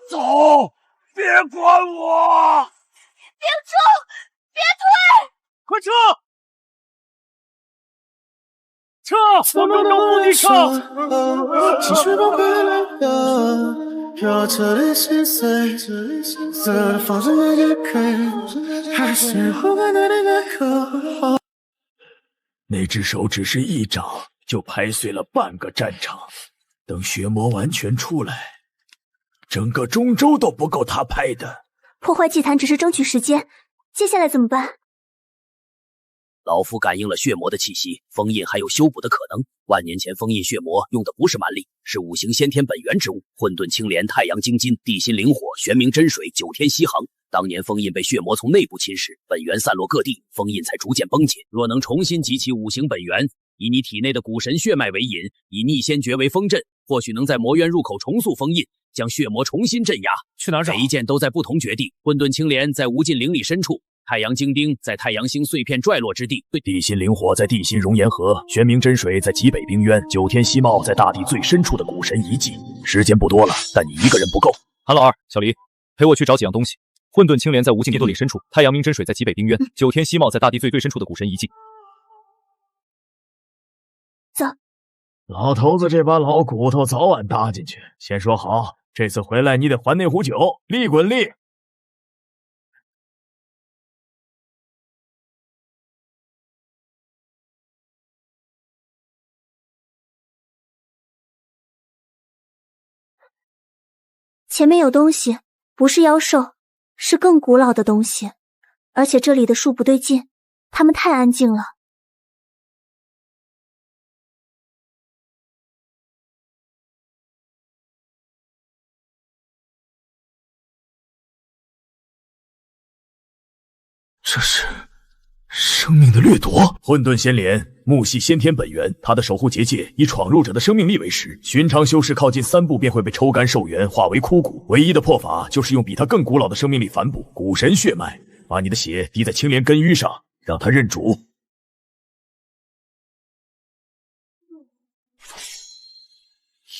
走！别管我！别冲！别退！快撤！撤！我们到墓地撤！要这里心碎，死了放着那一刻，还是后面那里的口。那只手只是一掌就拍碎了半个战场，等血魔完全出来，整个中州都不够他拍的。破坏祭坛只是争取时间，接下来怎么办？老夫感应了血魔的气息，封印还有修补的可能。万年前封印血魔用的不是蛮力，是五行先天本源之物：混沌青莲、太阳精金、地心灵火、玄冥真水、九天西航。当年封印被血魔从内部侵蚀，本源散落各地，封印才逐渐崩解。若能重新集齐五行本源，以你体内的古神血脉为引，以逆仙诀为封阵，或许能在魔渊入口重塑封印，将血魔重新镇压。去哪儿找？每一件都在不同绝地。混沌青莲在无尽灵里深处，太阳精钉在太阳星碎片坠落之地，地心灵火在地心熔岩河，玄冥真水在极北冰渊，九天西茂在大地最深处的古神遗迹。时间不多了，但你一个人不够。韩老二，小黎，陪我去找几样东西。混沌青莲在无尽地里深处，太阳冥真水在极北冰渊，九天西茂在大地最深处的古神遗迹。走。老头子这把老骨头早晚搭进去。先说好，这次回来你得还那壶酒，利滚利。前面有东西，不是妖兽，是更古老的东西，而且这里的树不对劲，它们太安静了。这是生命的掠夺。混沌仙莲，木系先天本源，它的守护结界以闯入者的生命力为食，寻常修士靠近3步便会被抽干寿元，化为枯骨。唯一的破法就是用比它更古老的生命力反哺古神血脉，把你的血滴在青莲根淤上，让它认主。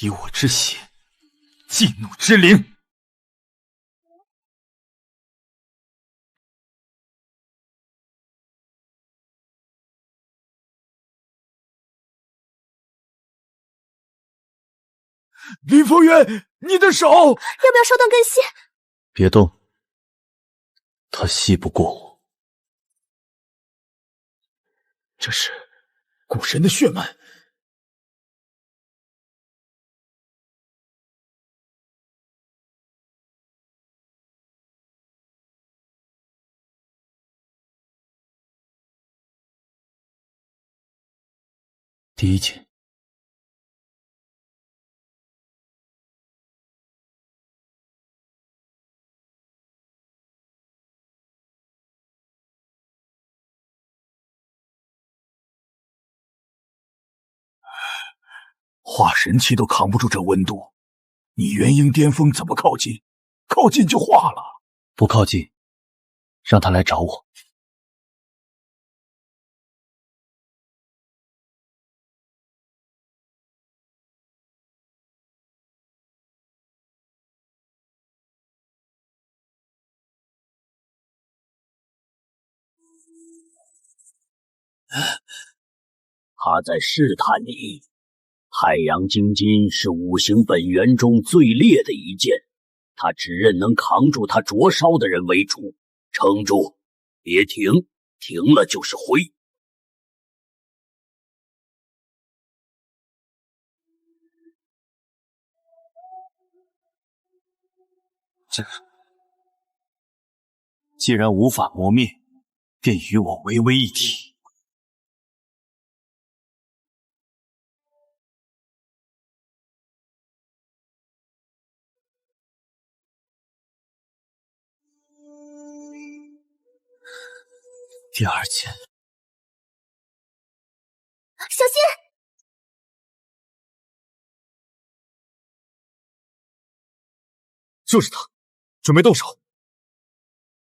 以我之血，祭怒之灵。林风渊，你的手要不要稍等更新？别动，他吸不过我。这是古神的血脉。第一节。化神期都扛不住这温度，你元婴巅峰怎么靠近？靠近就化了。不靠近，让他来找我。他在试探你。太阳金金是五行本源中最烈的一剑，他只认能扛住他灼烧的人为主。撑住，别停，停了就是灰。既然无法磨灭，便与我为为一体。第二剑，小心！就是他，准备动手。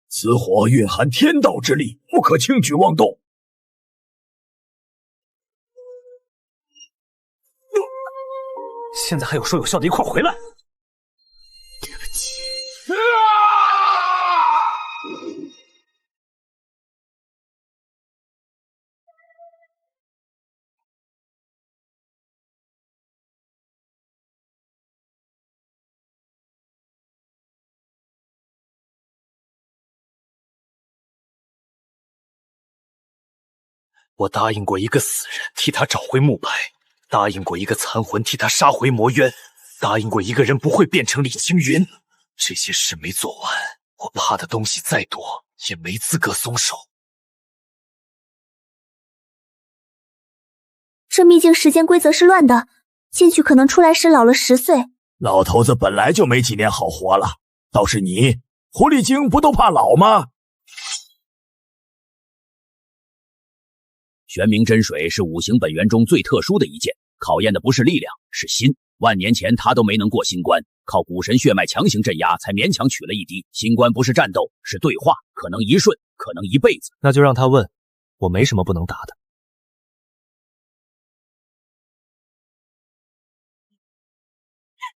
此火蕴含天道之力，不可轻举妄动。现在还有说有笑的，一块回来！对不起。我答应过一个死人替他找回木牌，答应过一个残魂替他杀回魔渊，答应过一个人不会变成李青云。这些事没做完，我怕的东西再多，也没资格松手。这秘境时间规则是乱的，进去可能出来时老了10岁。老头子本来就没几年好活了，倒是你，狐狸精不都怕老吗？玄冥真水是五行本源中最特殊的一剑，考验的不是力量，是心。万年前他都没能过新关，靠古神血脉强行镇压，才勉强取了一滴。新关不是战斗，是对话，可能一瞬，可能一辈子。那就让他问，我没什么不能答的。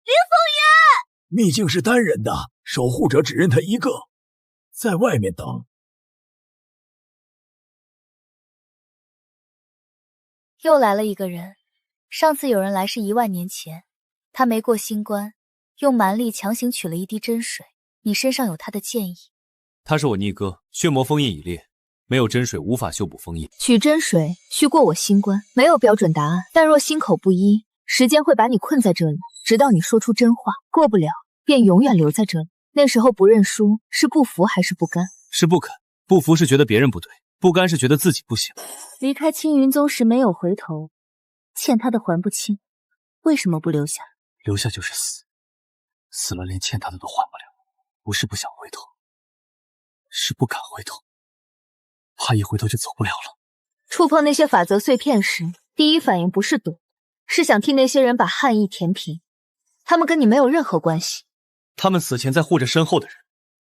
林风渊，秘境是单人的，守护者只认他一个，在外面等。又来了一个人，上次有人来是1万年前，他没过新关，用蛮力强行取了一滴真水。你身上有他的剑意。他是我逆哥，血魔封印已裂，没有真水无法修补封印。取真水需过我新关，没有标准答案，但若心口不一，时间会把你困在这里，直到你说出真话。过不了，便永远留在这里。那时候不认输，是不服还是不甘？是不肯，不服是觉得别人不对，不甘是觉得自己不行。离开青云宗时没有回头，欠他的还不清，为什么不留下？留下就是死，死了连欠他的都还不了。不是不想回头，是不敢回头，怕一回头就走不了了。触碰那些法则碎片时，第一反应不是躲，是想替那些人把憾意填平。他们跟你没有任何关系。他们死前在护着身后的人，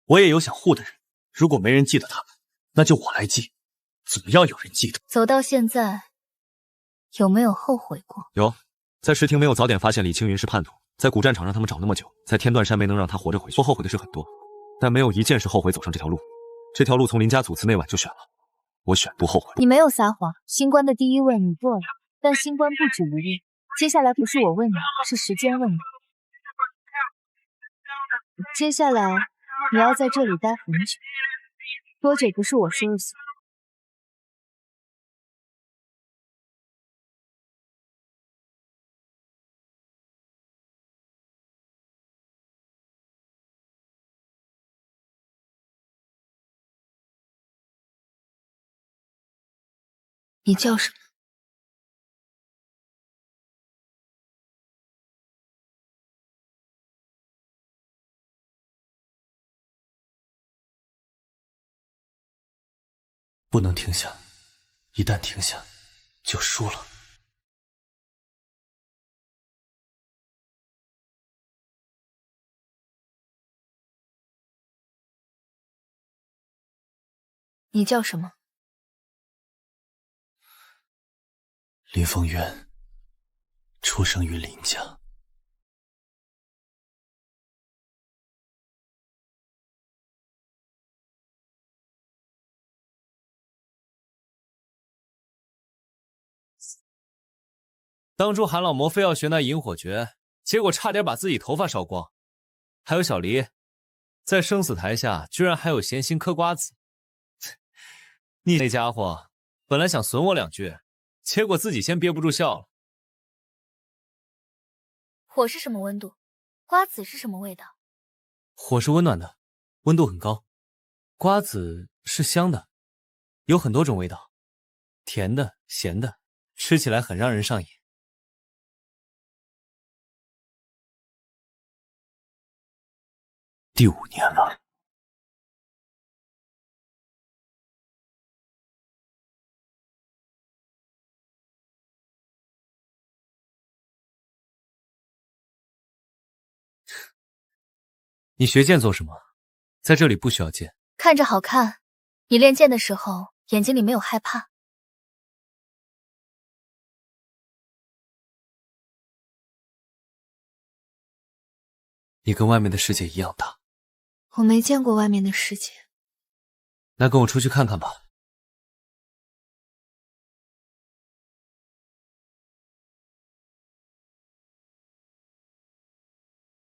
我也有想护的人。如果没人记得他们，那就我来记。总要有人记得。走到现在，有没有后悔过？有，在石亭没有早点发现李青云是叛徒，在古战场让他们找那么久，在天断山没能让他活着回去。我后悔的事很多，但没有一件是后悔走上这条路。这条路从林家祖祠那晚就选了，我选不后悔。你没有撒谎，新关的第一位你做了，但新关不止一位。接下来不是我问你，是时间问你。接下来你要在这里待很久，多久不是我说了算。你叫什么？不能停下，一旦停下，就输了。你叫什么？林凤渊，出生于林家。当初韩老魔非要学那萤火诀，结果差点把自己头发烧光。还有小黎，在生死台下居然还有闲心嗑瓜子。你那家伙本来想损我2句，结果自己先憋不住笑了。火是什么温度？瓜子是什么味道？火是温暖的，温度很高；瓜子是香的，有很多种味道，甜的、咸的，吃起来很让人上瘾。第5年了。你学剑做什么？在这里不需要剑。看着好看。你练剑的时候，眼睛里没有害怕。你跟外面的世界一样大。我没见过外面的世界。那跟我出去看看吧。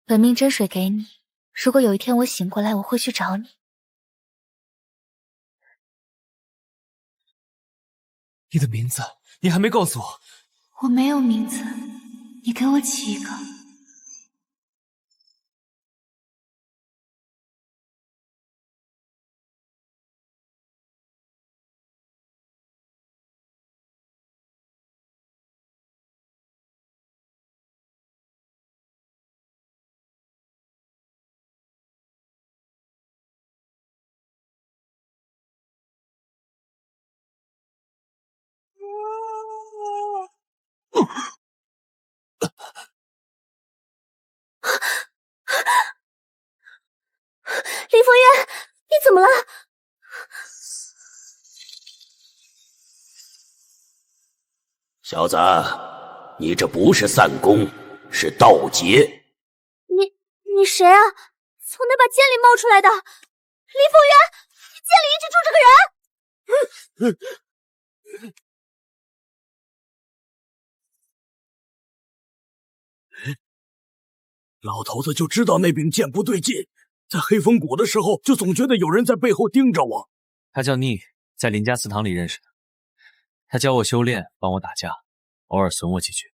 本命真水给你，如果有一天我醒过来，我会去找你。你的名字，你还没告诉我。我没有名字，你给我起一个。林凤渊，你怎么了？小子，你这不是散功，是盗劫。你谁啊？从那把剑里冒出来的？林凤渊，剑里一直住着个人。老头子就知道那柄剑不对劲，在黑风谷的时候就总觉得有人在背后盯着我。他叫逆，在林家祠堂里认识的。他教我修炼，帮我打架，偶尔损我几句。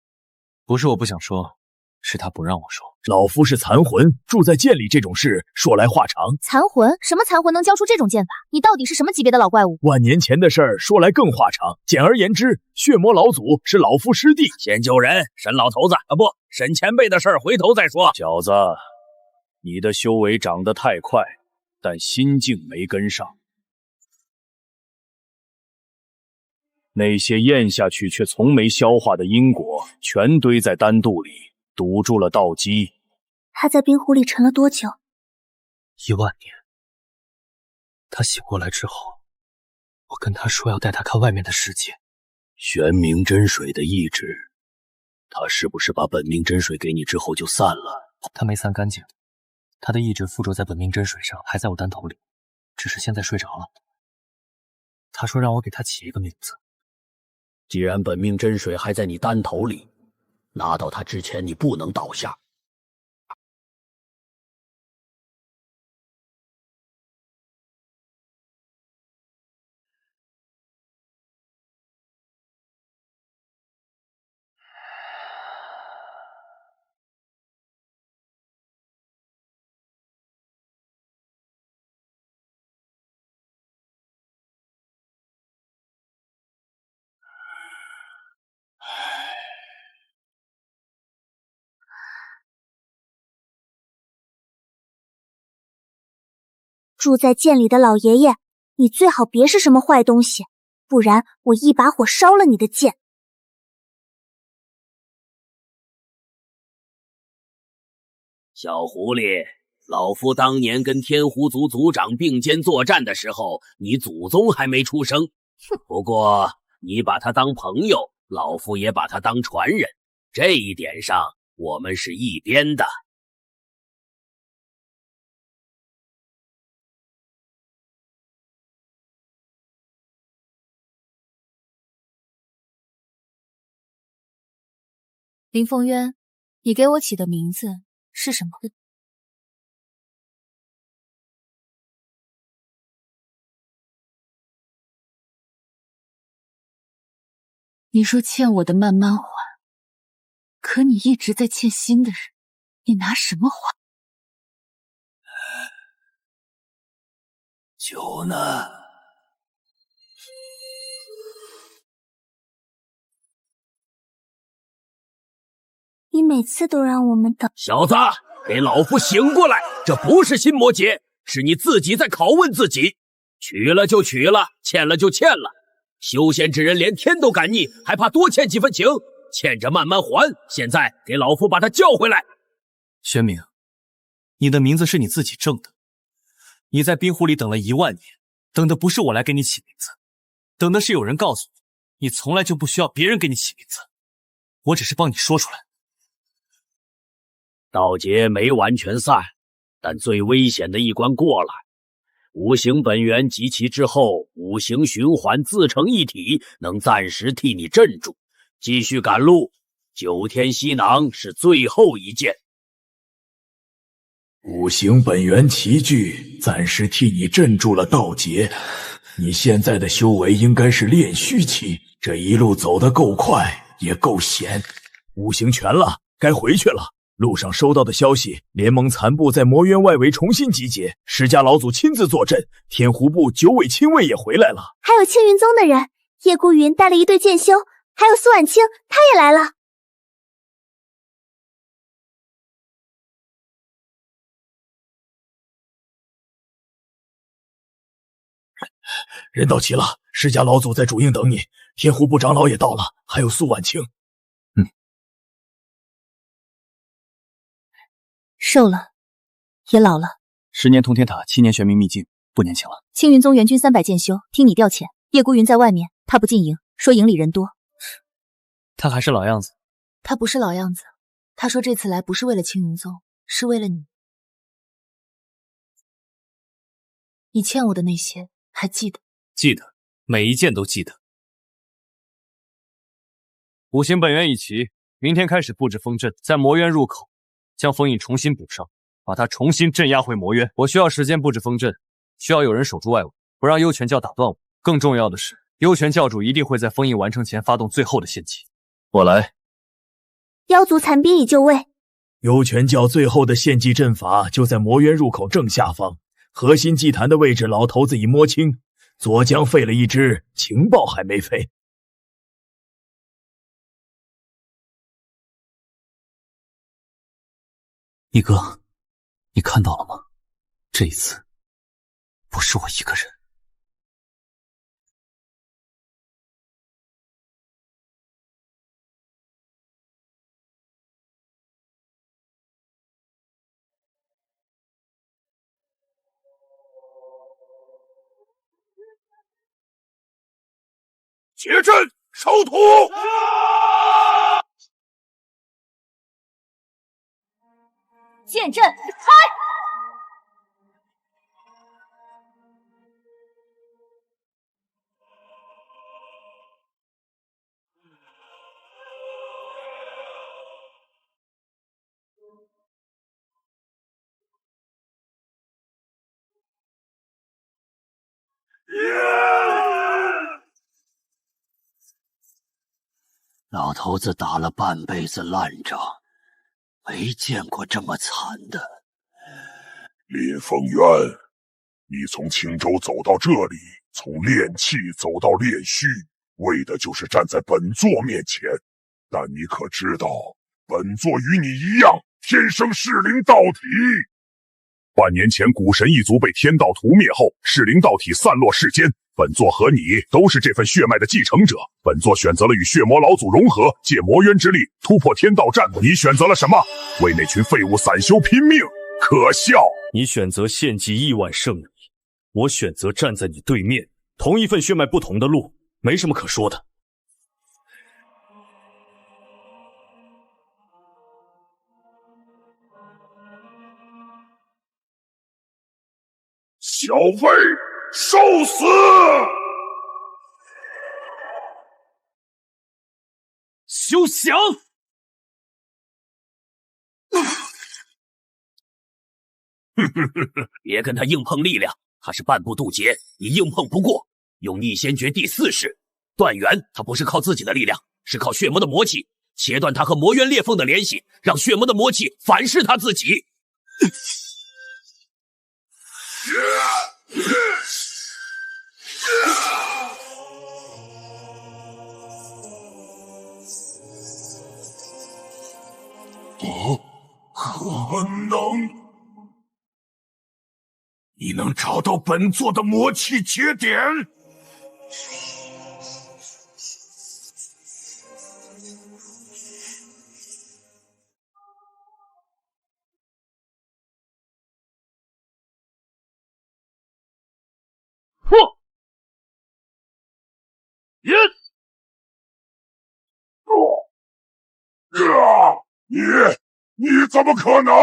不是我不想说，是他不让我说。老夫是残魂，住在剑里这种事说来话长。残魂？什么残魂能教出这种剑法？你到底是什么级别的老怪物？万年前的事儿说来更话长。简而言之，血魔老祖是老夫师弟。先救人，沈老头子啊，不，沈前辈的事儿回头再说。小子，你的修为长得太快，但心境没跟上。那些咽下去却从没消化的因果，全堆在丹肚里，堵住了道基。他在冰湖里沉了多久？10000年。他醒过来之后，我跟他说要带他看外面的世界。玄冥真水的意志，他是不是把本命真水给你之后就散了？他没散干净，他的意志附着在本命真水上，还在我丹头里，只是现在睡着了。他说让我给他起一个名字。既然本命真水还在你丹头里，拿到它之前你不能倒下。住在剑里的老爷爷，你最好别是什么坏东西，不然我一把火烧了你的剑。小狐狸，老夫当年跟天狐族族长并肩作战的时候，你祖宗还没出生。不过你把他当朋友，老夫也把他当传人，这一点上我们是一边的。林凤渊，你给我起的名字是什么？你说欠我的慢慢还，可你一直在欠新的人，你拿什么还？酒呢？你每次都让我们等。小子，给老夫醒过来！这不是心魔劫，是你自己在拷问自己。取了就取了，欠了就欠了。修仙之人连天都敢逆，还怕多欠几分情？欠着慢慢还。现在给老夫把他叫回来。玄冥，你的名字是你自己挣的，你在冰湖里等了1万年，等的不是我来给你起名字，等的是有人告诉你，你从来就不需要别人给你起名字，我只是帮你说出来。道劫没完全散，但最危险的一关过了。五行本源及其之后，五行循环自成一体，能暂时替你镇住。继续赶路，9天息囊是最后一剑。五行本源齐聚，暂时替你镇住了道劫。你现在的修为应该是炼虚期，这一路走得够快，也够险。五行全了，该回去了。路上收到的消息，联盟残部在魔渊外围重新集结，释迦老祖亲自坐镇，天狐部9尾亲卫也回来了，还有青云宗的人，叶孤云带了一队剑修，还有苏婉清，他也来了。人到齐了，释迦老祖在主营等你，天狐部长老也到了，还有苏婉清。瘦了，也老了。10年通天塔，7年玄冥秘境，不年轻了。青云宗援军300剑修，听你调遣。叶孤云在外面，他不进营，说营里人多。他还是老样子。他不是老样子，他说这次来不是为了青云宗，是为了你。你欠我的那些还记得？记得，每一件都记得。五行本源已齐，明天开始布置封阵，在魔渊入口将封印重新补上，把它重新镇压回魔渊。我需要时间布置封阵，需要有人守住外围，不让幽泉教打断我。更重要的是，幽泉教主一定会在封印完成前发动最后的献祭。我来。妖族残兵已就位。幽泉教最后的献祭阵法就在魔渊入口正下方，核心祭坛的位置老头子已摸清，左江废了一只，情报还没废。一哥，你看到了吗？这一次不是我一个人。结阵收徒。剑阵开！老头子打了半辈子烂仗，没见过这么惨的。林凤渊，你从青州走到这里，从炼气走到炼虚，为的就是站在本座面前。但你可知道，本座与你一样，天生适龄道体。万年前，古神一族被天道屠灭后，噬灵道体散落世间。本座和你都是这份血脉的继承者。本座选择了与血魔老祖融合，借魔渊之力突破天道战。你选择了什么？为那群废物散修拼命，可笑！你选择献祭亿万圣女，我选择站在你对面。同一份血脉，不同的路，没什么可说的。小辈，受死！休想！别跟他硬碰力量，他是半步渡劫，你硬碰不过。用逆仙诀第4式断元，他不是靠自己的力量，是靠血魔的魔气，切断他和魔渊裂缝的联系，让血魔的魔气反噬他自己。可能？你能找到本座的魔气节点？你怎么可能？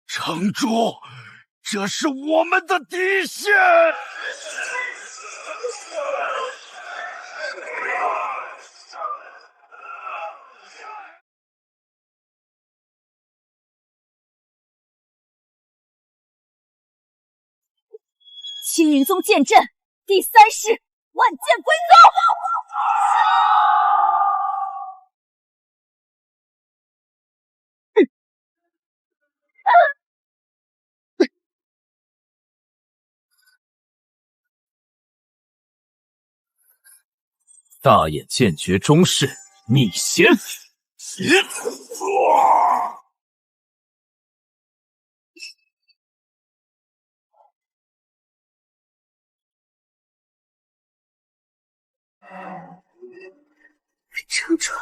城主，这是我们的底线！青云宗剑阵第3式万剑归宗。大眼剑诀中式逆仙。城主，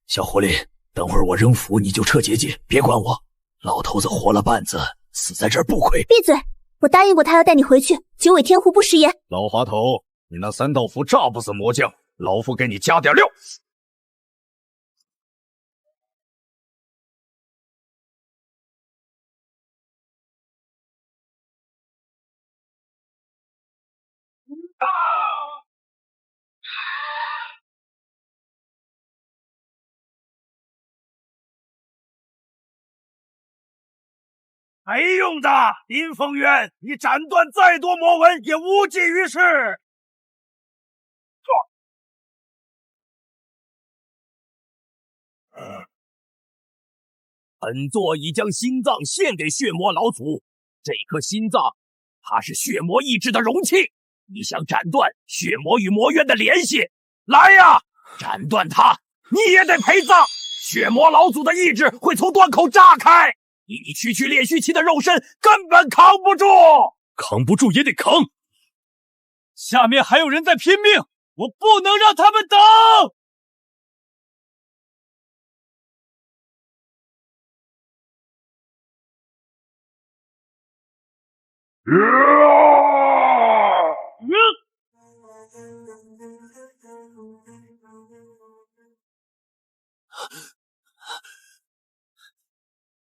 小狐狸，等会儿我扔符你就撤结界，别管我。老头子活了半子，死在这儿不亏。闭嘴！我答应过他要带你回去，九尾天狐不食言。老滑头，你那3道符炸不死魔将，老夫给你加点料。没用的，林凤渊，你斩断再多魔纹也无济于事。本座已将心脏献给血魔老祖，这颗心脏，它是血魔意志的容器。你想斩断血魔与魔渊的联系，来呀，斩断它，你也得陪葬。血魔老祖的意志会从断口炸开，以你区区炼虚期的肉身根本扛不住，扛不住也得扛。下面还有人在拼命，我不能让他们等。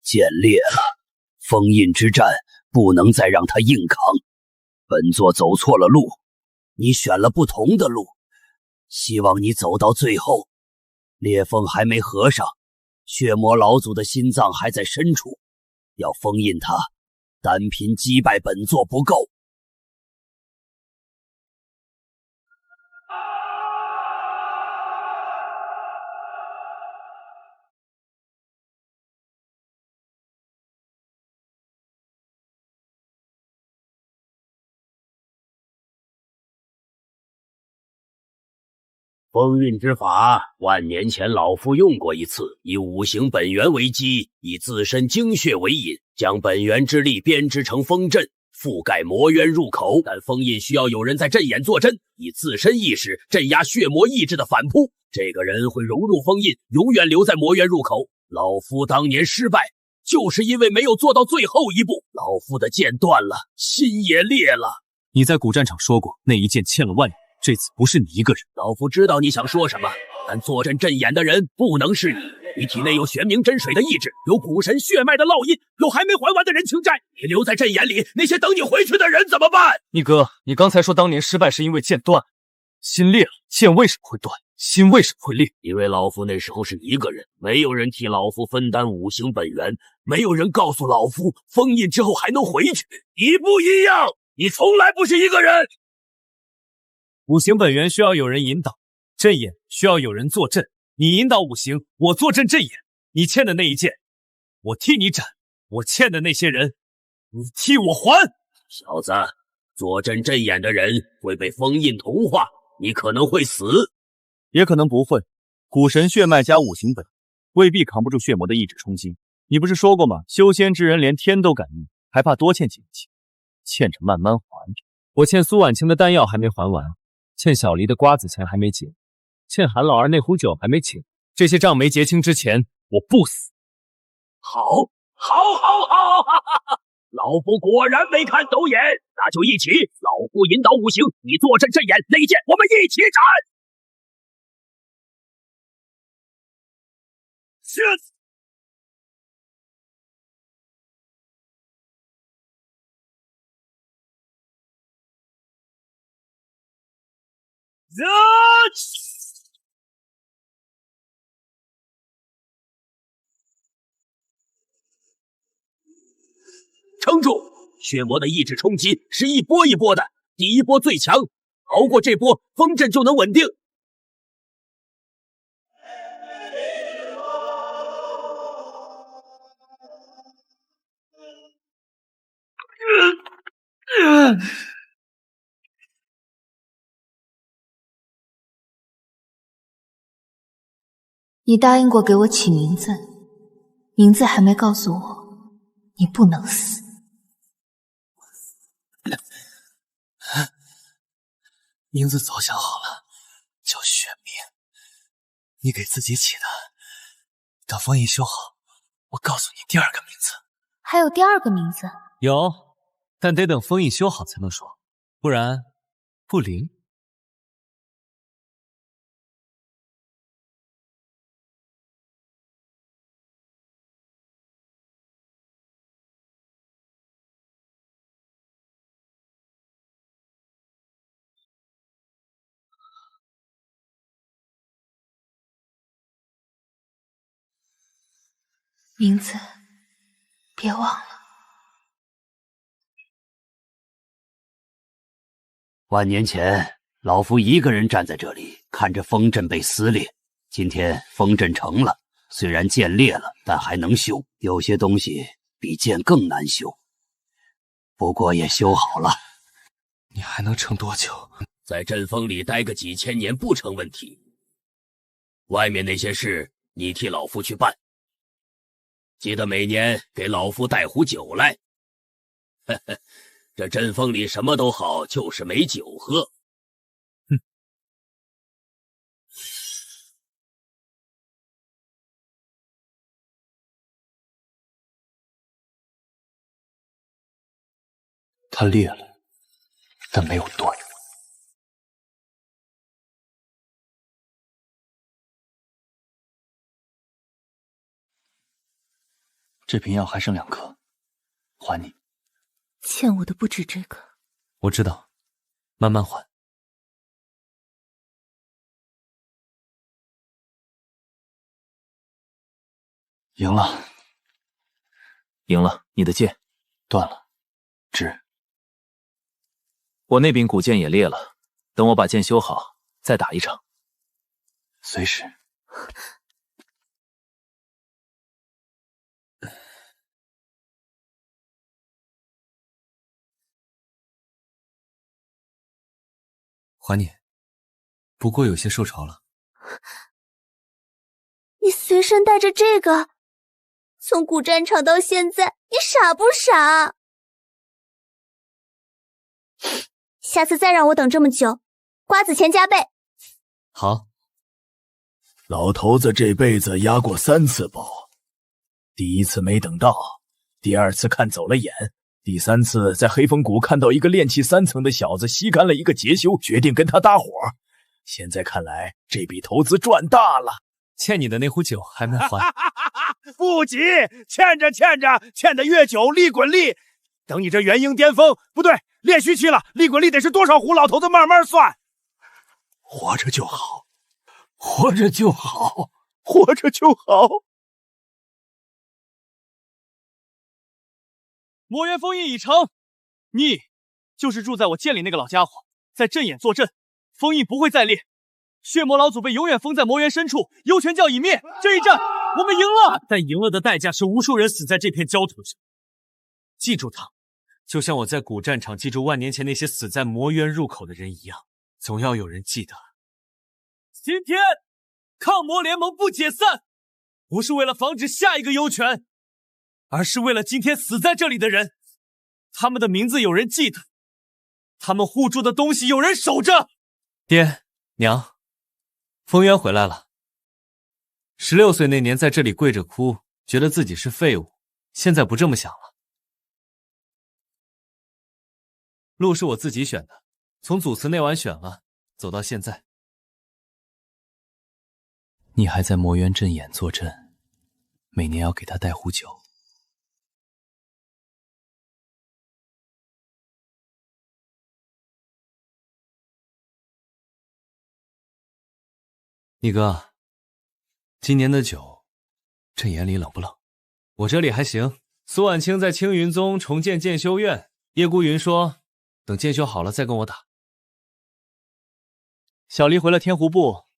剑裂了，封印之战不能再让他硬扛。本座走错了路，你选了不同的路，希望你走到最后，裂缝还没合上，血魔老祖的心脏还在深处，要封印他，单凭击败本座不够。风韵之法，万年前老夫用过一次，以五行本源为基，以自身精血为引，将本源之力编织成风阵，覆盖魔渊入口。但封印需要有人在阵眼坐镇，以自身意识镇压血魔意志的反扑。这个人会融入封印，永远留在魔渊入口。老夫当年失败，就是因为没有做到最后一步。老夫的剑断了，心也裂了。你在古战场说过，那一剑欠了万人。这次不是你一个人。老夫知道你想说什么，但坐镇阵眼的人不能是你。你体内有玄冥真水的意志，有古神血脉的烙印，有还没还完的人情债。你留在阵眼里，那些等你回去的人怎么办？逆哥，你刚才说当年失败是因为剑断，心裂了。剑为什么会断？心为什么会裂？因为老夫那时候是一个人，没有人替老夫分担五行本源，没有人告诉老夫封印之后还能回去。你不一样，你从来不是一个人。五行本源需要有人引导，阵眼需要有人坐镇。你引导五行，我坐镇阵眼。你欠的那一剑，我替你斩；我欠的那些人，你替我还。小子，坐镇阵眼的人会被封印同化，你可能会死，也可能不会。古神血脉加五行本，未必扛不住血魔的意志冲击。你不是说过吗？修仙之人连天都敢逆，还怕多欠几个情？欠着慢慢还着。我欠苏婉清的丹药还没还完。欠小黎的瓜子钱还没结，欠韩老二那壶酒还没请，这些账没结清之前，我不死。好，老夫果然没看走眼，那就一起，老夫引导五行，你坐镇阵眼，那一剑我们一起斩。撑住！血魔的意志冲击是一波一波的，第一波最强，熬过这波，风阵就能稳定。你答应过给我起名字，名字还没告诉我，你不能死。名字早想好了，叫玄冥。你给自己起的。等封印修好，我告诉你第二个名字。还有第二个名字？有，但得等封印修好才能说，不然不灵。名字别忘了。万年前，老夫一个人站在这里，看着风阵被撕裂。今天风阵成了，虽然剑裂了，但还能修。有些东西比剑更难修，不过也修好了。你还能撑多久？在阵风里待个几千年不成问题。外面那些事，你替老夫去办。记得每年给老夫带壶酒来。呵呵，这阵风里什么都好，就是没酒喝。哼。它裂了，但没有断。这瓶药还剩2颗，还你。欠我的不止这个。我知道，慢慢还。赢了，赢了，你的剑断了，值。我那柄古剑也裂了，等我把剑修好，再打一场。随时。还你。不过有些受潮了。你随身带着这个，从古战场到现在，你傻不傻？下次再让我等这么久，瓜子钱加倍。好。老头子这辈子押过3次宝，第1次没等到，第2次看走了眼，第3次在黑风谷看到一个炼气3层的小子吸干了一个劫修，决定跟他搭伙。现在看来，这笔投资赚大了。欠你的那壶酒还没还。不急，欠得越久利滚利。等你这元婴巅峰，不对，炼虚期了，利滚利得是多少壶？老头子慢慢算。活着就好，活着就好，活着就好。魔元封印已成，你就是住在我剑里那个老家伙，在阵眼坐镇，封印不会再裂。血魔老祖被永远封在魔元深处，幽泉教已灭。这一战我们赢了，但赢了的代价是无数人死在这片焦土上。记住他，就像我在古战场记住万年前那些死在魔渊入口的人一样，总要有人记得。今天抗魔联盟不解散，不是为了防止下一个幽泉，而是为了今天死在这里的人。他们的名字有人记得，他们护住的东西有人守着。爹娘，风渊回来了。16岁那年在这里跪着哭，觉得自己是废物，现在不这么想了。路是我自己选的，从祖祠那晚选了，走到现在。你还在魔渊阵眼坐镇，每年要给他带壶酒。你哥，今年的酒，阵眼里冷不冷？我这里还行。苏婉清在青云宗重建剑修院，叶孤云说，等剑修好了再跟我打。小离回了天湖部，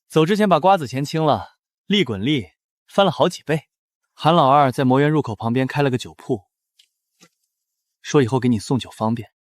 走之前把瓜子钱清了，利滚利翻了好几倍。韩老二在魔渊入口旁边开了个酒铺，说以后给你送酒方便。